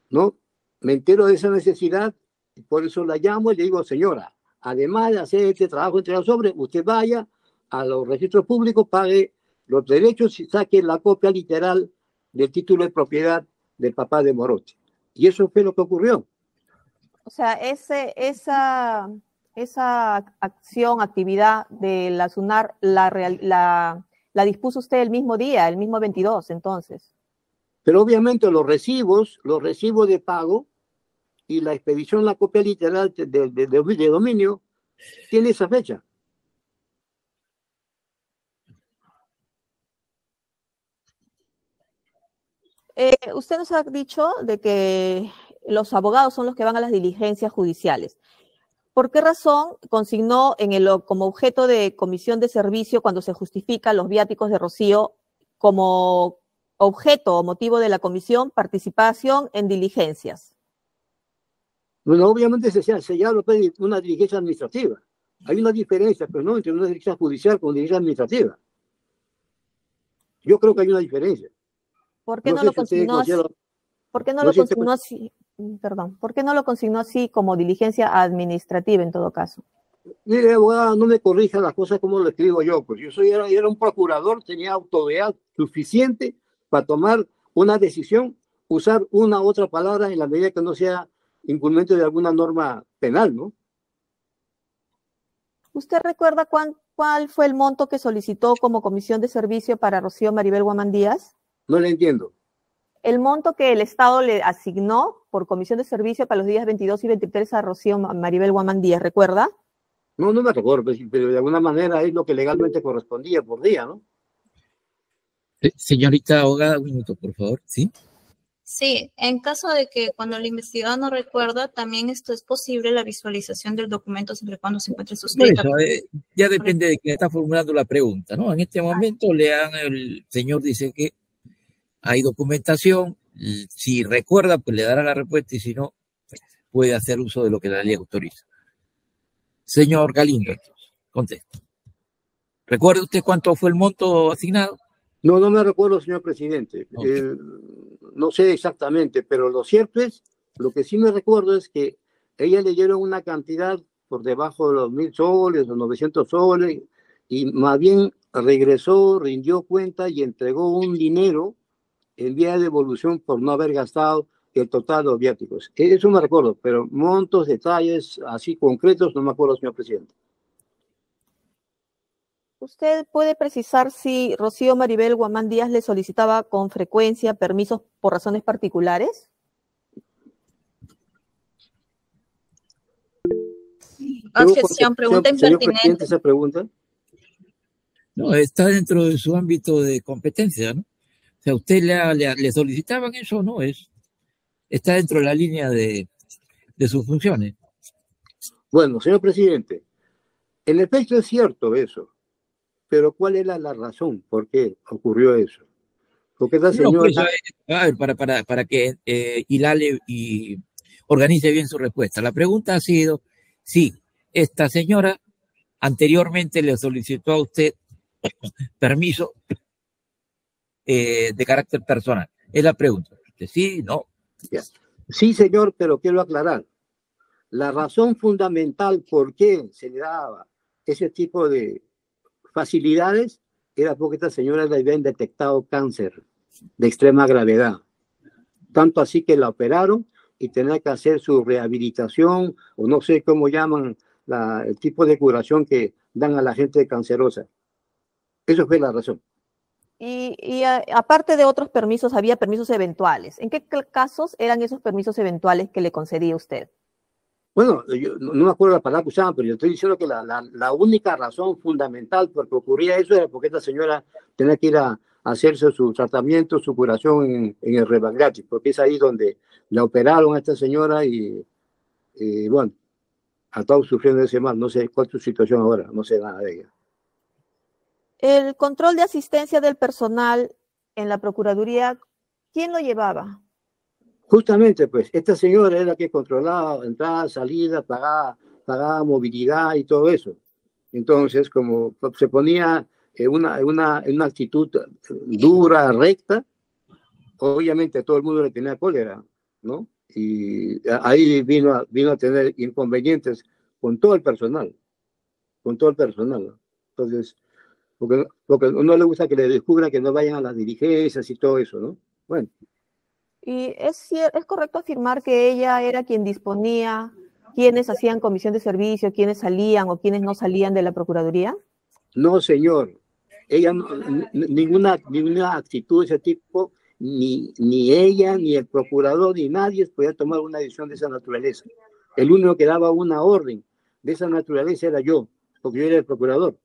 ¿no? Me entero de esa necesidad y por eso la llamo y le digo, señora, además de hacer este trabajo entre los sobres, usted vaya a los registros públicos, pague los derechos y saque la copia literal del título de propiedad del papá de Morote. Y eso fue lo que ocurrió. O sea, esa acción, actividad de la SUNAR, la dispuso usted el mismo día, el mismo 22, entonces. Pero obviamente los recibos de pago y la expedición, la copia literal de dominio, tiene esa fecha. Usted nos ha dicho de que los abogados son los que van a las diligencias judiciales. ¿Por qué razón consignó como objeto de comisión de servicio cuando se justifican los viáticos de Rocío como objeto o motivo de la comisión participación en diligencias? Bueno, obviamente se llama una diligencia administrativa. Hay una diferencia, pero no entre una diligencia judicial con diligencia administrativa. Yo creo que hay una diferencia. ¿Por qué no lo consignó así? ¿Por qué no lo consignó así? Perdón, ¿por qué no lo consignó así como diligencia administrativa en todo caso? Mire, abogada, no me corrija las cosas como lo escribo yo, pues yo era un procurador, tenía autoridad suficiente para tomar una decisión, usar una u otra palabra en la medida que no sea incumplimiento de alguna norma penal, ¿no? ¿Usted recuerda cuál fue el monto que solicitó como comisión de servicio para Rocío Maribel Guamán Díaz? No le entiendo. El monto que el Estado le asignó por comisión de servicio para los días 22 y 23 a Rocío Maribel Guamán Díaz, ¿recuerda? No me recuerdo, pero de alguna manera es lo que legalmente correspondía por día, ¿no? Señorita abogada, un minuto, por favor, ¿sí? Sí, en caso de que cuando el investigador no recuerda, también esto es posible la visualización del documento siempre y cuando se encuentre suscrito. Por eso, ya depende de quién está formulando la pregunta, ¿no? En este momento el señor dice que hay documentación, si recuerda, pues le dará la respuesta y si no, puede hacer uso de lo que la ley autoriza. Señor Galindo, entonces, contesta. ¿Recuerda usted cuánto fue el monto asignado? No me recuerdo, señor presidente. Okay. No sé exactamente, pero lo cierto es, lo que sí me recuerdo es que ella le dieron una cantidad por debajo de los 1.000 soles, los 900 soles, y más bien regresó, rindió cuenta y entregó un dinero en vía de devolución por no haber gastado el total de los viáticos. Eso me recuerdo, pero montos, detalles así concretos no me acuerdo, señor presidente. ¿Usted puede precisar si Rocío Maribel Guamán Díaz le solicitaba con frecuencia permisos por razones particulares? Objeción, pregunta impertinente. ¿Esa pregunta? No, está dentro de su ámbito de competencia, ¿no? O sea, ¿usted le solicitaban eso o no? Está dentro de la línea de sus funciones. Bueno, señor presidente, en efecto es cierto eso, pero ¿cuál era la razón por qué ocurrió eso? Porque esta señora... a ver, para que hilale y organice bien su respuesta. La pregunta ha sido si esta señora anteriormente le solicitó a usted permiso de carácter personal. Es la pregunta. Sí, no. Sí, señor, pero quiero aclarar. La razón fundamental por qué se le daba ese tipo de facilidades era porque esta señora le habían detectado cáncer de extrema gravedad. Tanto así que la operaron y tener que hacer su rehabilitación, o no sé cómo llaman el tipo de curación que dan a la gente cancerosa. Eso fue la razón. Aparte de otros permisos, había permisos eventuales. ¿En qué casos eran esos permisos eventuales que le concedía usted? Bueno, yo no me acuerdo la palabra que usaban, pero yo estoy diciendo que la única razón fundamental por qué ocurría eso era porque esta señora tenía que ir a hacerse su tratamiento, su curación en el Rebagliati, porque es ahí donde la operaron a esta señora y bueno, ha estado sufriendo ese mal. No sé cuál es su situación ahora, no sé nada de ella. El control de asistencia del personal en la Procuraduría, ¿quién lo llevaba? Justamente, pues, esta señora era la que controlaba entrada, salida, pagaba movilidad y todo eso. Entonces, como se ponía en una actitud dura, recta, obviamente todo el mundo le tenía cólera, ¿no? Y ahí vino a tener inconvenientes con todo el personal, ¿no? Entonces, porque no le gusta que le descubran que no vayan a las diligencias y todo eso, ¿no? Bueno. ¿Y es correcto afirmar que ella era quien disponía quiénes hacían comisión de servicio, quiénes salían o quiénes no salían de la Procuraduría? No, señor. Ella, ninguna actitud de ese tipo, ni ella, ni el procurador, ni nadie podía tomar una decisión de esa naturaleza. El único que daba una orden de esa naturaleza era yo, porque yo era el procurador.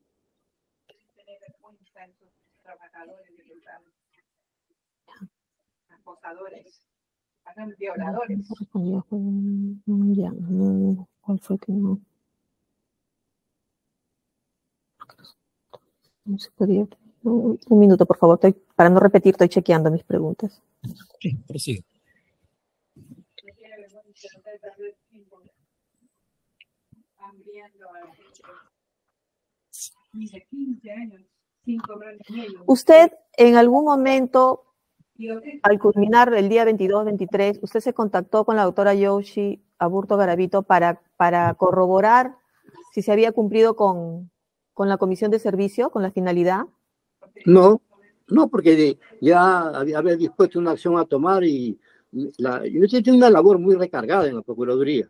Acosadores, violadores. Ya, ¿cuál fue que no? No se podía. Un minuto, por favor, para no repetir, estoy chequeando mis preguntas. Sí, prosigue. ¿Usted en algún momento, al culminar el día 22-23, usted se contactó con la doctora Yoshi Aburto Garavito para corroborar si se había cumplido con la comisión de servicio, con la finalidad? No, porque ya había dispuesto una acción a tomar y yo tenía una labor muy recargada en la Procuraduría.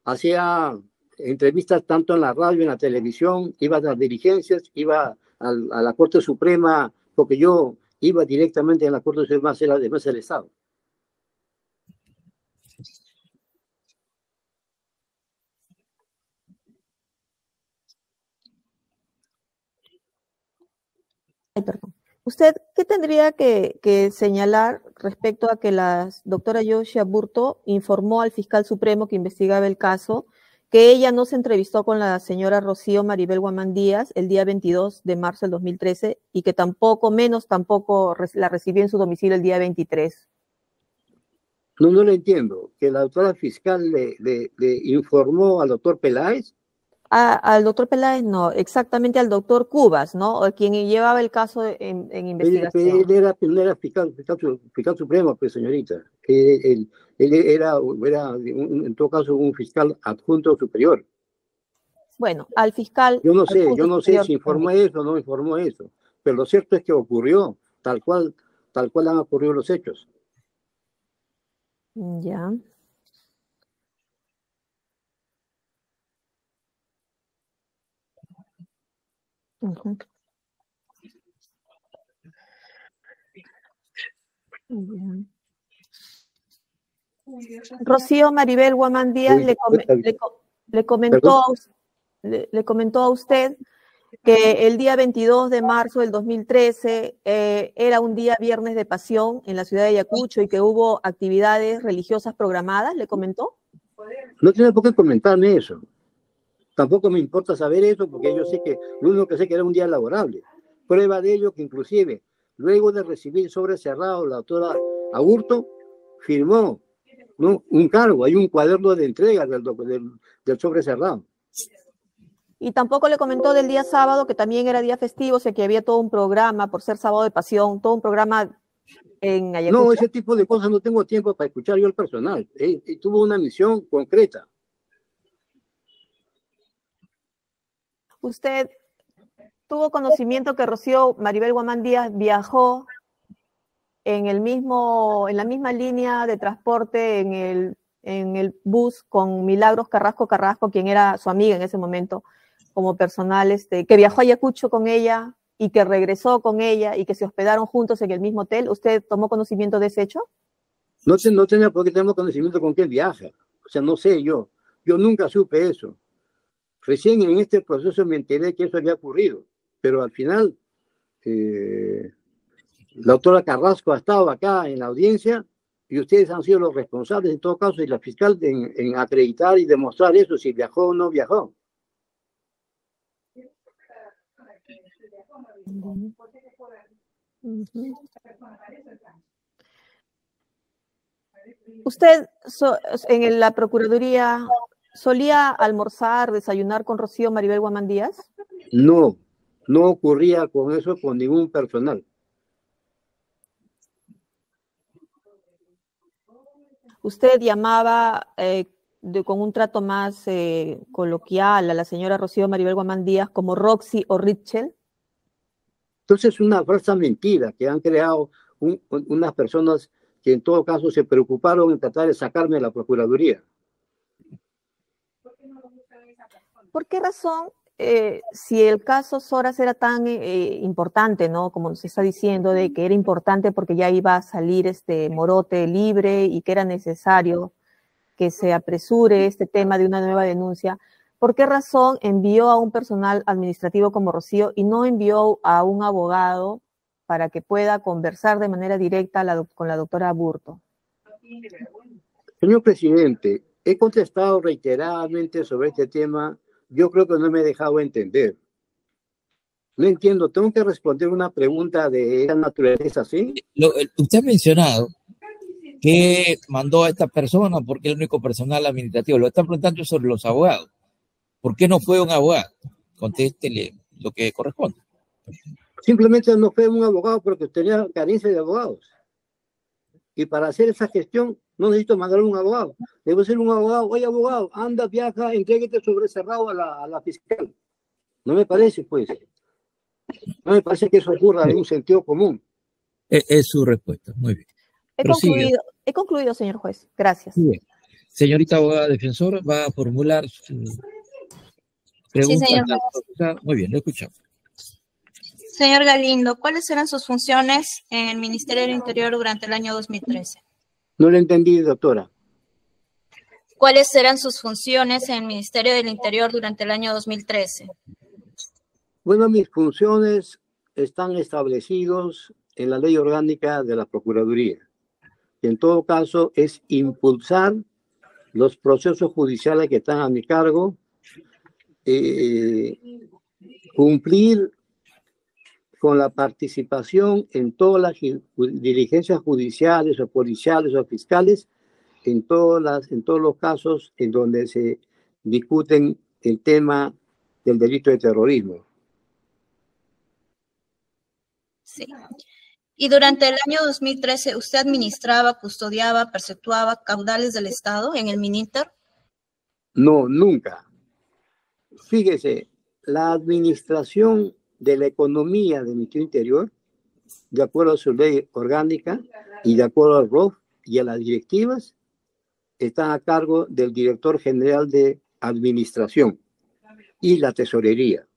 Hacía entrevistas tanto en la radio, en la televisión, iba a las diligencias, iba a la Corte Suprema, porque yo iba directamente a la Corte Suprema a hacer la defensa del Estado. Ay, perdón. ¿Usted qué tendría que señalar respecto a que la doctora Yoshi Aburto informó al fiscal supremo que investigaba el caso que ella no se entrevistó con la señora Rocío Maribel Guamán Díaz el día 22 de marzo del 2013 y que tampoco la recibió en su domicilio el día 23? No lo entiendo. ¿Que la doctora fiscal le informó al doctor Peláez? Al doctor Peláez no, exactamente al doctor Cubas, ¿no? Quien llevaba el caso en investigación. Él era fiscal supremo, pues, señorita. Él era, en todo caso, un fiscal adjunto superior. Bueno, al fiscal. Yo no sé si informó eso o no informó eso, pero lo cierto es que ocurrió tal cual han ocurrido los hechos. Ya. Uh-huh. Rocío Maribel Guamán Díaz le comentó a usted que el día 22 de marzo del 2013 era un día viernes de pasión en la ciudad de Ayacucho y que hubo actividades religiosas programadas, ¿le comentó? No tiene por qué comentarme eso. Tampoco me importa saber eso porque yo sé que lo único que sé que era un día laborable. Prueba de ello que inclusive luego de recibir sobre cerrado la doctora Aburto firmó, ¿no?, un cargo, hay un cuaderno de entrega del sobre cerrado. Y tampoco le comentó del día sábado, que también era día festivo, o sea que había todo un programa, por ser sábado de pasión, todo un programa en Ayacucho. No, ese tipo de cosas no tengo tiempo para escuchar yo al personal. Tuvo una misión concreta. ¿Usted tuvo conocimiento que Rocío Maribel Guamán Díaz viajó en la misma línea de transporte en el en el bus con Milagros Carrasco Carrasco, quien era su amiga en ese momento, como personal, que viajó a Ayacucho con ella y que regresó con ella y que se hospedaron juntos en el mismo hotel? ¿Usted tomó conocimiento de ese hecho? No tenía por qué tener conocimiento con quién viaja. O sea, no sé yo. Yo nunca supe eso. Recién en este proceso me enteré que eso había ocurrido. Pero al final, la doctora Carrasco ha estado acá en la audiencia y ustedes han sido los responsables, en todo caso, y la fiscal en acreditar y demostrar eso, si viajó o no viajó. ¿Usted en la Procuraduría solía almorzar, desayunar con Rocío Maribel Guamán Díaz? No, no ocurría con eso con ningún personal. ¿Usted llamaba con un trato más coloquial a la señora Rocío Maribel Guamán Díaz como Roxy o Richel? Entonces es una falsa mentira que han creado unas personas que en todo caso se preocuparon en tratar de sacarme de la Procuraduría. ¿Por qué razón, si el caso Soras era tan importante, ¿no? Como nos está diciendo, de que era importante porque ya iba a salir Morote libre y que era necesario que se apresure este tema de una nueva denuncia, ¿por qué razón envió a un personal administrativo como Rocío y no envió a un abogado para que pueda conversar de manera directa con la doctora Aburto? Señor presidente, he contestado reiteradamente sobre este tema. Yo creo que no me he dejado entender. No entiendo, tengo que responder una pregunta de esa naturaleza, ¿sí? Usted ha mencionado que mandó a esta persona porque es el único personal administrativo. Lo está preguntando sobre los abogados. ¿Por qué no fue un abogado? Contéstele lo que corresponde. Simplemente no fue un abogado porque tenía carencia de abogados. Y para hacer esa gestión no necesito mandar un abogado. Debo ser un abogado. Oye, abogado, anda, viaja, entréguete sobre cerrado a la fiscal. No me parece, pues. No me parece que eso ocurra en un sentido común. Es su respuesta. Muy bien. He concluido, señor juez. Gracias. Bien. Señorita abogada defensora, va a formular su pregunta. Sí, señor. Muy bien, lo escuchamos. Señor Galindo, ¿cuáles eran sus funciones en el Ministerio del Interior durante el año 2013? No lo entendí, doctora. ¿Cuáles eran sus funciones en el Ministerio del Interior durante el año 2013? Bueno, mis funciones están establecidas en la ley orgánica de la Procuraduría. En todo caso, es impulsar los procesos judiciales que están a mi cargo, cumplir con la participación en todas las diligencias judiciales o policiales o fiscales, en todos los casos en donde se discuten el tema del delito de terrorismo. Sí. ¿Y durante el año 2013 usted administraba, custodiaba, perceptuaba caudales del Estado en el Mininter? No, nunca. Fíjese, la administración de la economía del Ministerio Interior, de acuerdo a su ley orgánica y de acuerdo al ROF y a las directivas, están a cargo del director general de administración y la tesorería.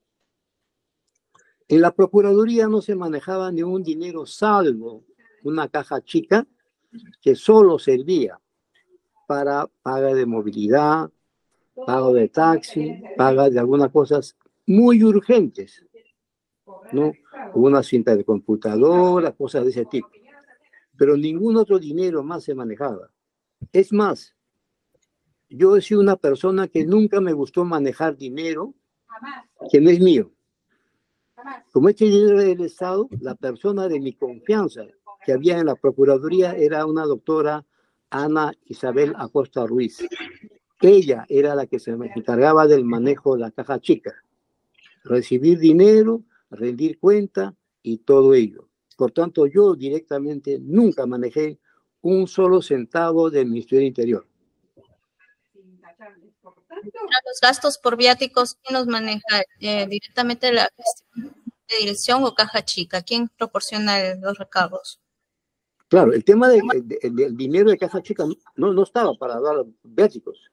En la Procuraduría no se manejaba ningún dinero salvo una caja chica que solo servía para paga de movilidad, pago de taxi, paga de algunas cosas muy urgentes, ¿no? Una cinta de computadora, cosas de ese tipo. Pero ningún otro dinero más se manejaba. Es más, yo he sido una persona que nunca me gustó manejar dinero que no es mío. Como este dinero del Estado, la persona de mi confianza que había en la Procuraduría era una doctora Ana Isabel Acosta Ruiz. Ella era la que se encargaba del manejo de la caja chica, recibir dinero, rendir cuenta y todo ello. Por tanto, yo directamente nunca manejé un solo centavo del Ministerio del Interior. Los gastos por viáticos, ¿quién los maneja? ¿Directamente la gestión de dirección o caja chica? ¿Quién proporciona los recargos? Claro, el tema del dinero de caja chica no estaba para dar viáticos.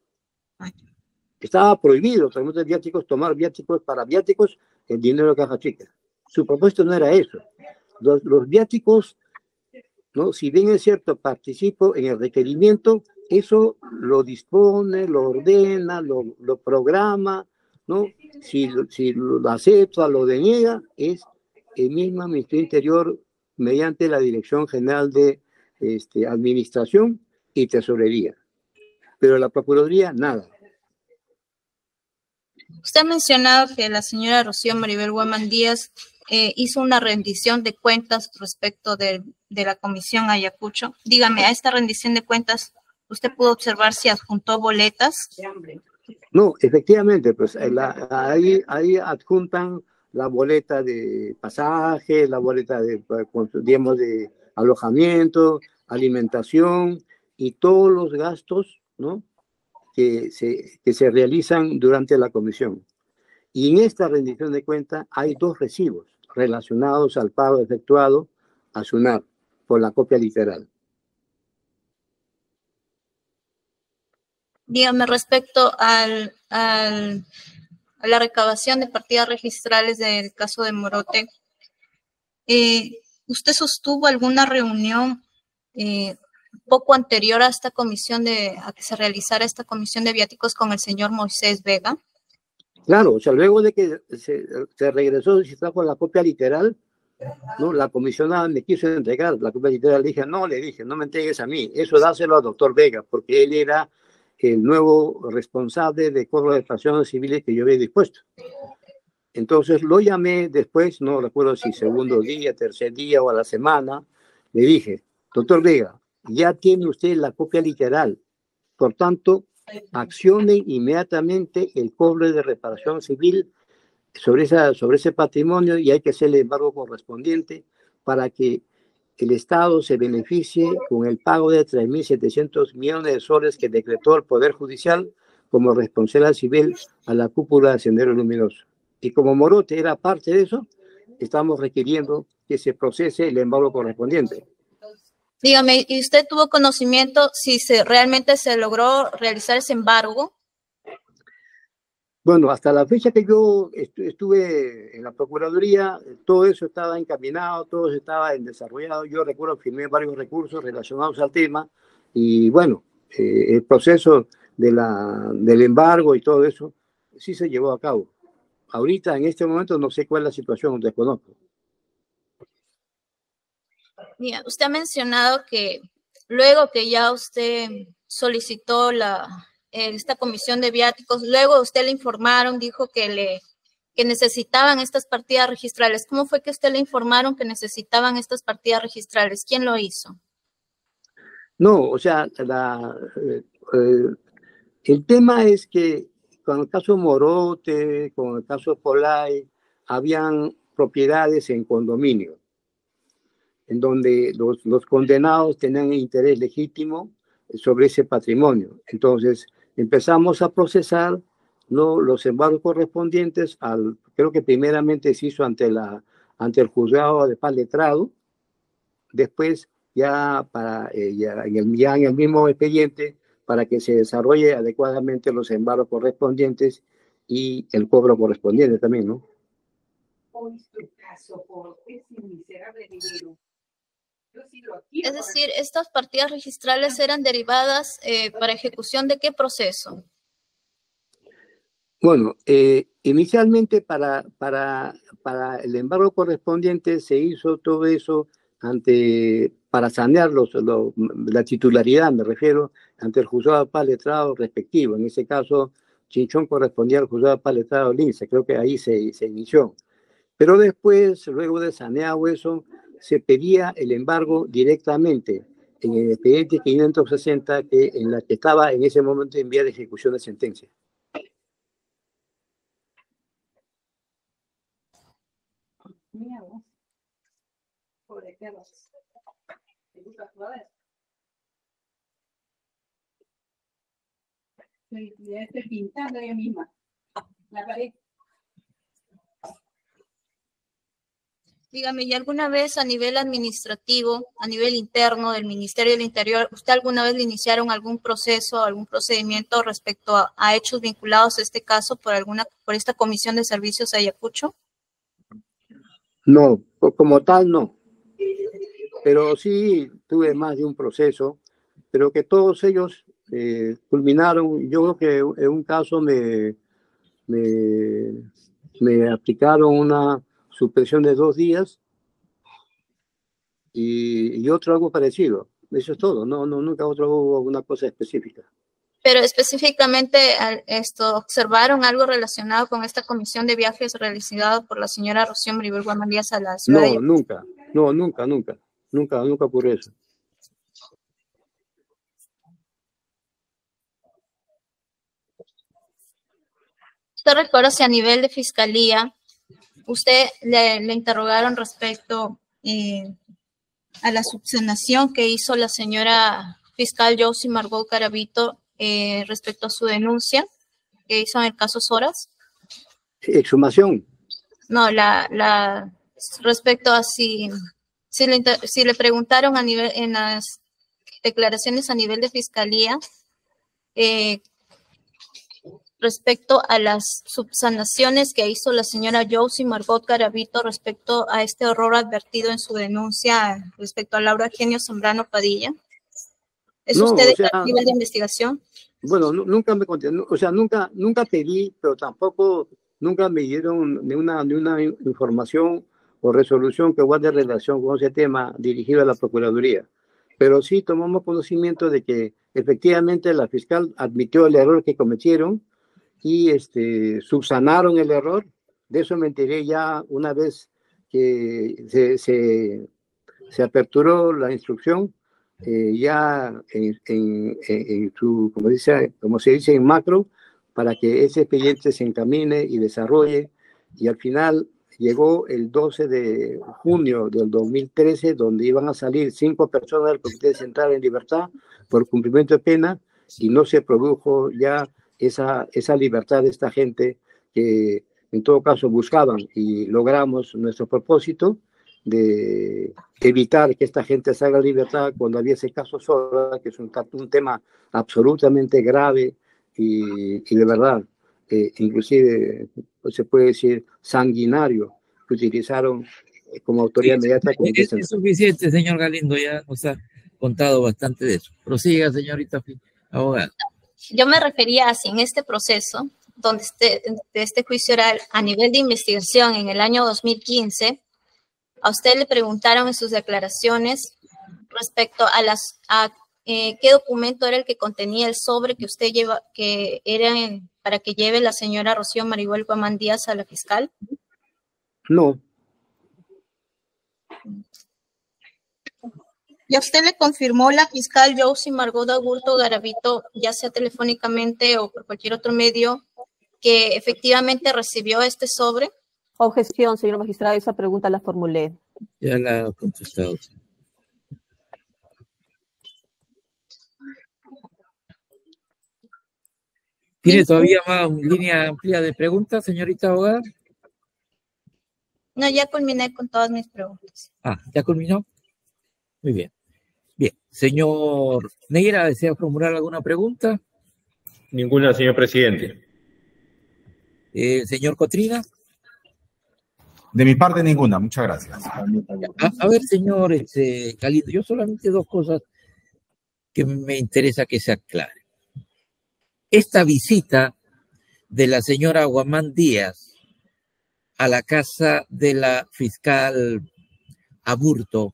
Estaba prohibido transmitir viáticos, tomar viáticos para viáticos, el dinero de caja chica. Su propósito no era eso. Los viáticos, ¿no? Si bien es cierto, participo en el requerimiento, eso lo dispone, lo ordena, lo programa, ¿no? Si lo acepta, lo deniega, es el mismo Ministerio Interior mediante la Dirección General de Administración y Tesorería. Pero la Procuraduría, nada. Usted ha mencionado que la señora Rocío Maribel Guamán Díaz hizo una rendición de cuentas respecto de la comisión Ayacucho. Dígame, a esta rendición de cuentas, ¿usted pudo observar si adjuntó boletas? No, efectivamente, pues ahí adjuntan la boleta de pasaje, la boleta digamos, de alojamiento, alimentación y todos los gastos, ¿no? que se realizan durante la comisión. Y en esta rendición de cuentas hay 2 recibos relacionados al pago efectuado a SUNAT por la copia literal. Dígame, respecto a la recabación de partidas registrales del caso de Morote, ¿usted sostuvo alguna reunión poco anterior a esta comisión a que se realizara esta comisión de viáticos con el señor Moisés Vega? Claro, o sea, luego de que se regresó y se trajo la copia literal, ¿no? La comisionada me quiso entregar la copia literal. Le dije, no me entregues a mí, eso dáselo al doctor Vega, porque él era el nuevo responsable de cobro de prestaciones civiles que yo había dispuesto. Entonces lo llamé después, no recuerdo si segundo día, tercer día o a la semana, le dije, doctor Vega, ya tiene usted la copia literal, por tanto, accione inmediatamente el cobro de reparación civil sobre ese patrimonio y hay que hacer el embargo correspondiente para que el Estado se beneficie con el pago de 3.700 millones de soles que decretó el Poder Judicial como responsabilidad civil a la cúpula de Sendero Luminoso. Y como Morote era parte de eso, estamos requiriendo que se procese el embargo correspondiente. Dígame, ¿y usted tuvo conocimiento si realmente se logró realizar ese embargo? Bueno, hasta la fecha que yo estuve en la Procuraduría, todo eso estaba encaminado, todo eso estaba en desarrollado. Yo recuerdo que firmé varios recursos relacionados al tema y bueno, el proceso del embargo y todo eso sí se llevó a cabo. Ahorita, en este momento, no sé cuál es la situación, desconozco. Mira, usted ha mencionado que luego que ya usted solicitó esta comisión de viáticos, luego usted le informaron, dijo que necesitaban estas partidas registrales. ¿Cómo fue que usted le informaron que necesitaban estas partidas registrales? ¿Quién lo hizo? No, o sea, el tema es que con el caso Morote, con el caso Polay, habían propiedades en condominio, en donde los condenados tenían interés legítimo sobre ese patrimonio. Entonces, empezamos a procesar, ¿no?, los embargos correspondientes creo que primeramente se hizo ante el juzgado de paz letrado, después ya en el mismo expediente para que se desarrolle adecuadamente los embargos correspondientes y el cobro correspondiente también, ¿no? Es decir, estas partidas registrales eran derivadas para ejecución ¿de qué proceso? Bueno, inicialmente para el embargo correspondiente se hizo todo eso para sanear la titularidad, me refiero, ante el juzgado de paz letrado respectivo. En ese caso, Chinchón correspondía al juzgado de paz letrado Lince, creo que ahí se inició. Pero después, luego de saneado eso, se pedía el embargo directamente en el expediente 560, en la que estaba en ese momento en vía de ejecución de sentencia. Ya estoy pintando yo misma la pared. Dígame, ¿y alguna vez a nivel administrativo, a nivel interno del Ministerio del Interior, usted alguna vez le iniciaron algún proceso, algún procedimiento respecto a hechos vinculados a este caso por esta Comisión de Servicios de Ayacucho? No, como tal no. Pero sí tuve más de un proceso, pero que todos ellos culminaron. Yo creo que en un caso me aplicaron una suspensión de 2 días y otro algo parecido. Eso es todo. No, nunca hubo una cosa específica. Pero específicamente observaron algo relacionado con esta comisión de viajes realizada por la señora Rocío Maribel Guamán Díaz a la ciudad. No, nunca. No, nunca por eso. ¿Usted recuerda si a nivel de fiscalía usted le interrogaron respecto a la subsanación que hizo la señora fiscal Josie Margot Garavito respecto a su denuncia que hizo en el caso Soras? ¿Exhumación? No, respecto a si le preguntaron a nivel, en las declaraciones a nivel de fiscalía, respecto a las subsanaciones que hizo la señora Josie Margot Garavito respecto a este horror advertido en su denuncia respecto a Laura Eugenio Zambrano Padilla. ¿Es usted a nivel de investigación? Bueno, nunca me conté, o sea, nunca pedí, pero tampoco nunca me dieron ni una información o resolución que guarde relación con ese tema dirigido a la Procuraduría. Pero sí tomamos conocimiento de que efectivamente la fiscal admitió el error que cometieron y subsanaron el error. De eso me enteré ya una vez que se aperturó la instrucción, ya como se dice en macro, para que ese expediente se encamine y desarrolle, y al final llegó el 12 de junio del 2013, donde iban a salir 5 personas del Comité Central en libertad por cumplimiento de pena, y no se produjo ya esa libertad de esta gente que en todo caso buscaban, y logramos nuestro propósito de evitar que esta gente salga a libertad cuando había ese caso Soras, que es un tema absolutamente grave y de verdad, inclusive se puede decir sanguinario, que utilizaron como autoridad inmediata. Es suficiente, señor Galindo, ya nos ha contado bastante de eso. Prosiga, señorita abogada. Yo me refería a si en este proceso, donde de este juicio oral a nivel de investigación en el año 2015, a usted le preguntaron en sus declaraciones respecto a qué documento era el que contenía el sobre que usted lleva, que era para que lleve la señora Rocío Maribel Guamán Díaz a la fiscal. No. ¿Y a usted le confirmó la fiscal Josie Margot Garavito, ya sea telefónicamente o por cualquier otro medio, que efectivamente recibió este sobre? Objeción, señor magistrado, esa pregunta la formulé. Ya la ha contestado. ¿Tiene todavía más línea amplia de preguntas, señorita abogada? No, ya culminé con todas mis preguntas. ¿Ya culminó? Muy bien. Bien. Señor Neira, ¿desea formular alguna pregunta? Ninguna, señor presidente. Señor Cotrina. De mi parte, ninguna. Muchas gracias. A ver, señor Galindo, yo solamente 2 cosas que me interesa que se aclaren. Esta visita de la señora Guamán Díaz a la casa de la fiscal Aburto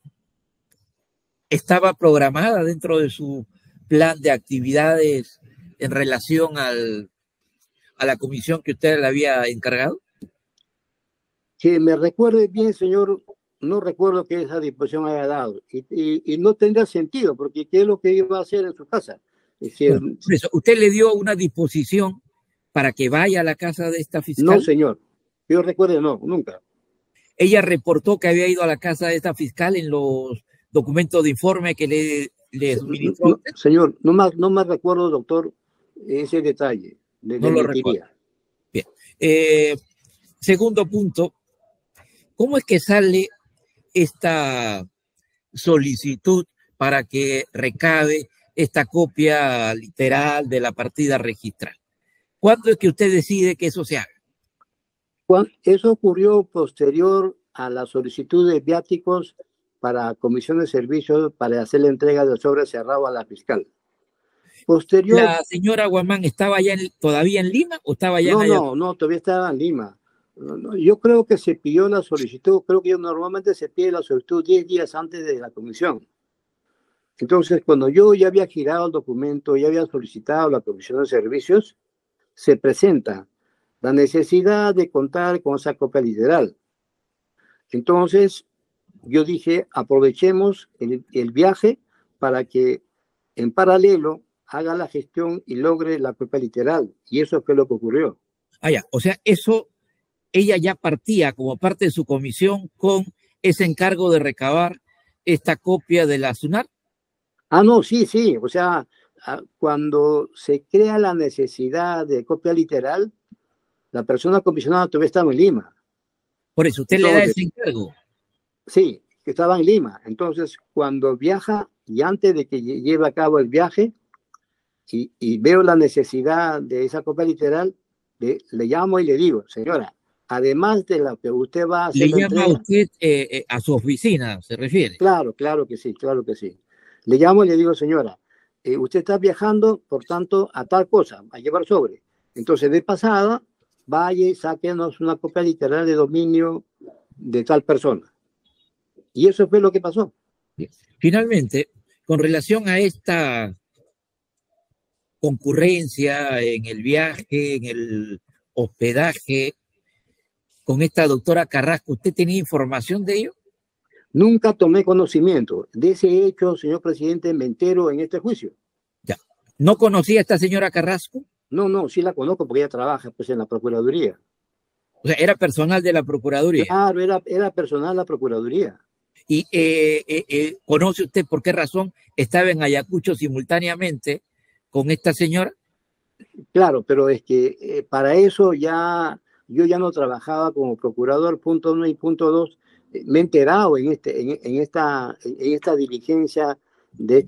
estaba programada dentro de su plan de actividades en relación a la comisión que usted le había encargado. Que me recuerde bien, señor, no recuerdo que esa disposición haya dado. Y no tendría sentido, porque ¿qué es lo que iba a hacer en su casa? Es decir, por eso, ¿usted le dio una disposición para que vaya a la casa de esta fiscal? No, señor. Yo recuerdo, no, nunca. Ella reportó que había ido a la casa de esta fiscal en los documentos de informe que le suministró. No, señor, no más recuerdo, doctor, ese detalle. No lo recuerdo. Bien. Segundo punto, ¿cómo es que sale esta solicitud para que recabe esta copia literal de la partida registral? ¿Cuándo es que usted decide que eso se haga? Eso ocurrió posterior a la solicitud de viáticos para comisión de servicios para hacer la entrega del sobre cerrado a la fiscal. Posterior. ¿La señora Guamán estaba ya todavía en Lima o estaba ya en Ayacucho? No, todavía estaba en Lima. Yo creo que se pidió la solicitud, creo que normalmente se pide la solicitud 10 días antes de la comisión. Entonces, cuando yo ya había girado el documento, ya había solicitado la comisión de servicios, se presenta la necesidad de contar con esa copia literal. Entonces, yo dije, aprovechemos el viaje para que en paralelo haga la gestión y logre la copia literal. Y eso fue lo que ocurrió. Ah, ya. O sea, eso, ella ya partía como parte de su comisión con ese encargo de recabar esta copia de la SUNAT. Ah, no, sí. O sea, cuando se crea la necesidad de copia literal, la persona comisionada todavía estaba en Lima. Por eso, ¿usted le da ese encargo? Sí, que estaba en Lima. Entonces, cuando viaja y antes de que lleve a cabo el viaje y veo la necesidad de esa copia literal, le llamo y le digo, señora, además de lo que usted va a hacer... ¿Le llama a usted a su oficina, se refiere? Claro que sí. Le llamo y le digo, señora, usted está viajando, por tanto, a tal cosa, a llevar sobre. Entonces, de pasada, vaya y sáquenos una copia literal de dominio de tal persona. Y eso fue lo que pasó. Finalmente, con relación a esta concurrencia en el viaje, en el hospedaje, con esta doctora Carrasco, ¿usted tenía información de ello? Nunca tomé conocimiento de ese hecho, señor presidente, me entero en este juicio. Ya. ¿No conocía a esta señora Carrasco? No, sí la conozco porque ella trabaja pues, en la Procuraduría. O sea, era personal de la Procuraduría. Claro, era personal de la Procuraduría. ¿Y conoce usted por qué razón estaba en Ayacucho simultáneamente con esta señora? Claro, pero es que para eso yo ya no trabajaba como procurador, punto 1 y punto 2. Me he enterado en esta diligencia de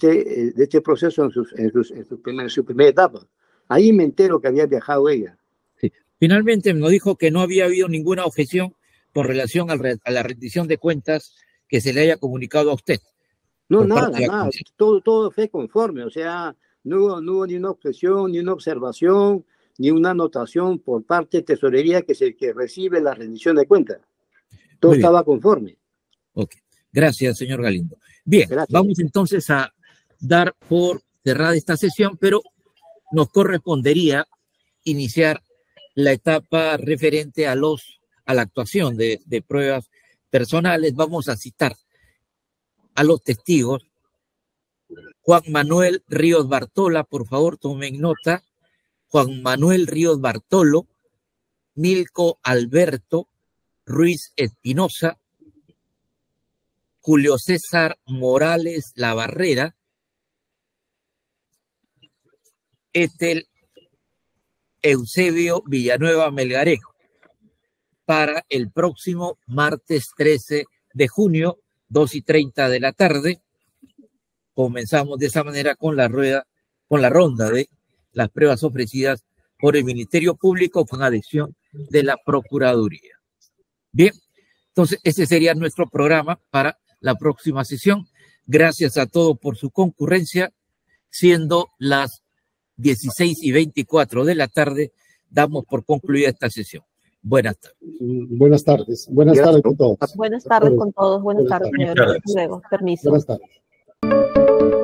este proceso en su primera etapa. Ahí me entero que había viajado ella. Sí. Finalmente nos dijo que no había habido ninguna objeción con relación a la rendición de cuentas que se le haya comunicado a usted. No, nada. Todo fue conforme. O sea, no hubo ni una objeción, ni una observación, ni una anotación por parte de Tesorería que recibe la rendición de cuentas. Todo estaba conforme. Ok. Gracias, señor Galindo. Bien, gracias. Vamos entonces a dar por cerrada esta sesión, pero nos correspondería iniciar la etapa referente a la actuación de pruebas personales. Vamos a citar a los testigos. Juan Manuel Ríos Bartola, por favor, tomen nota. Juan Manuel Ríos Bartolo, Milko Alberto Ruiz Espinosa, Julio César Morales Labarrera, Etel Eusebio Villanueva Melgarejo, para el próximo martes 13 de junio, 2:30 de la tarde. Comenzamos de esa manera con la ronda de las pruebas ofrecidas por el Ministerio Público con adhesión de la Procuraduría. Bien, entonces ese sería nuestro programa para la próxima sesión. Gracias a todos por su concurrencia. Siendo las 16:24 de la tarde, damos por concluida esta sesión. Buenas tardes. Buenas tardes. Buenas tardes con todos. Buenas tardes con todos. Buenas tardes, señores. Luego, permiso. Buenas tardes.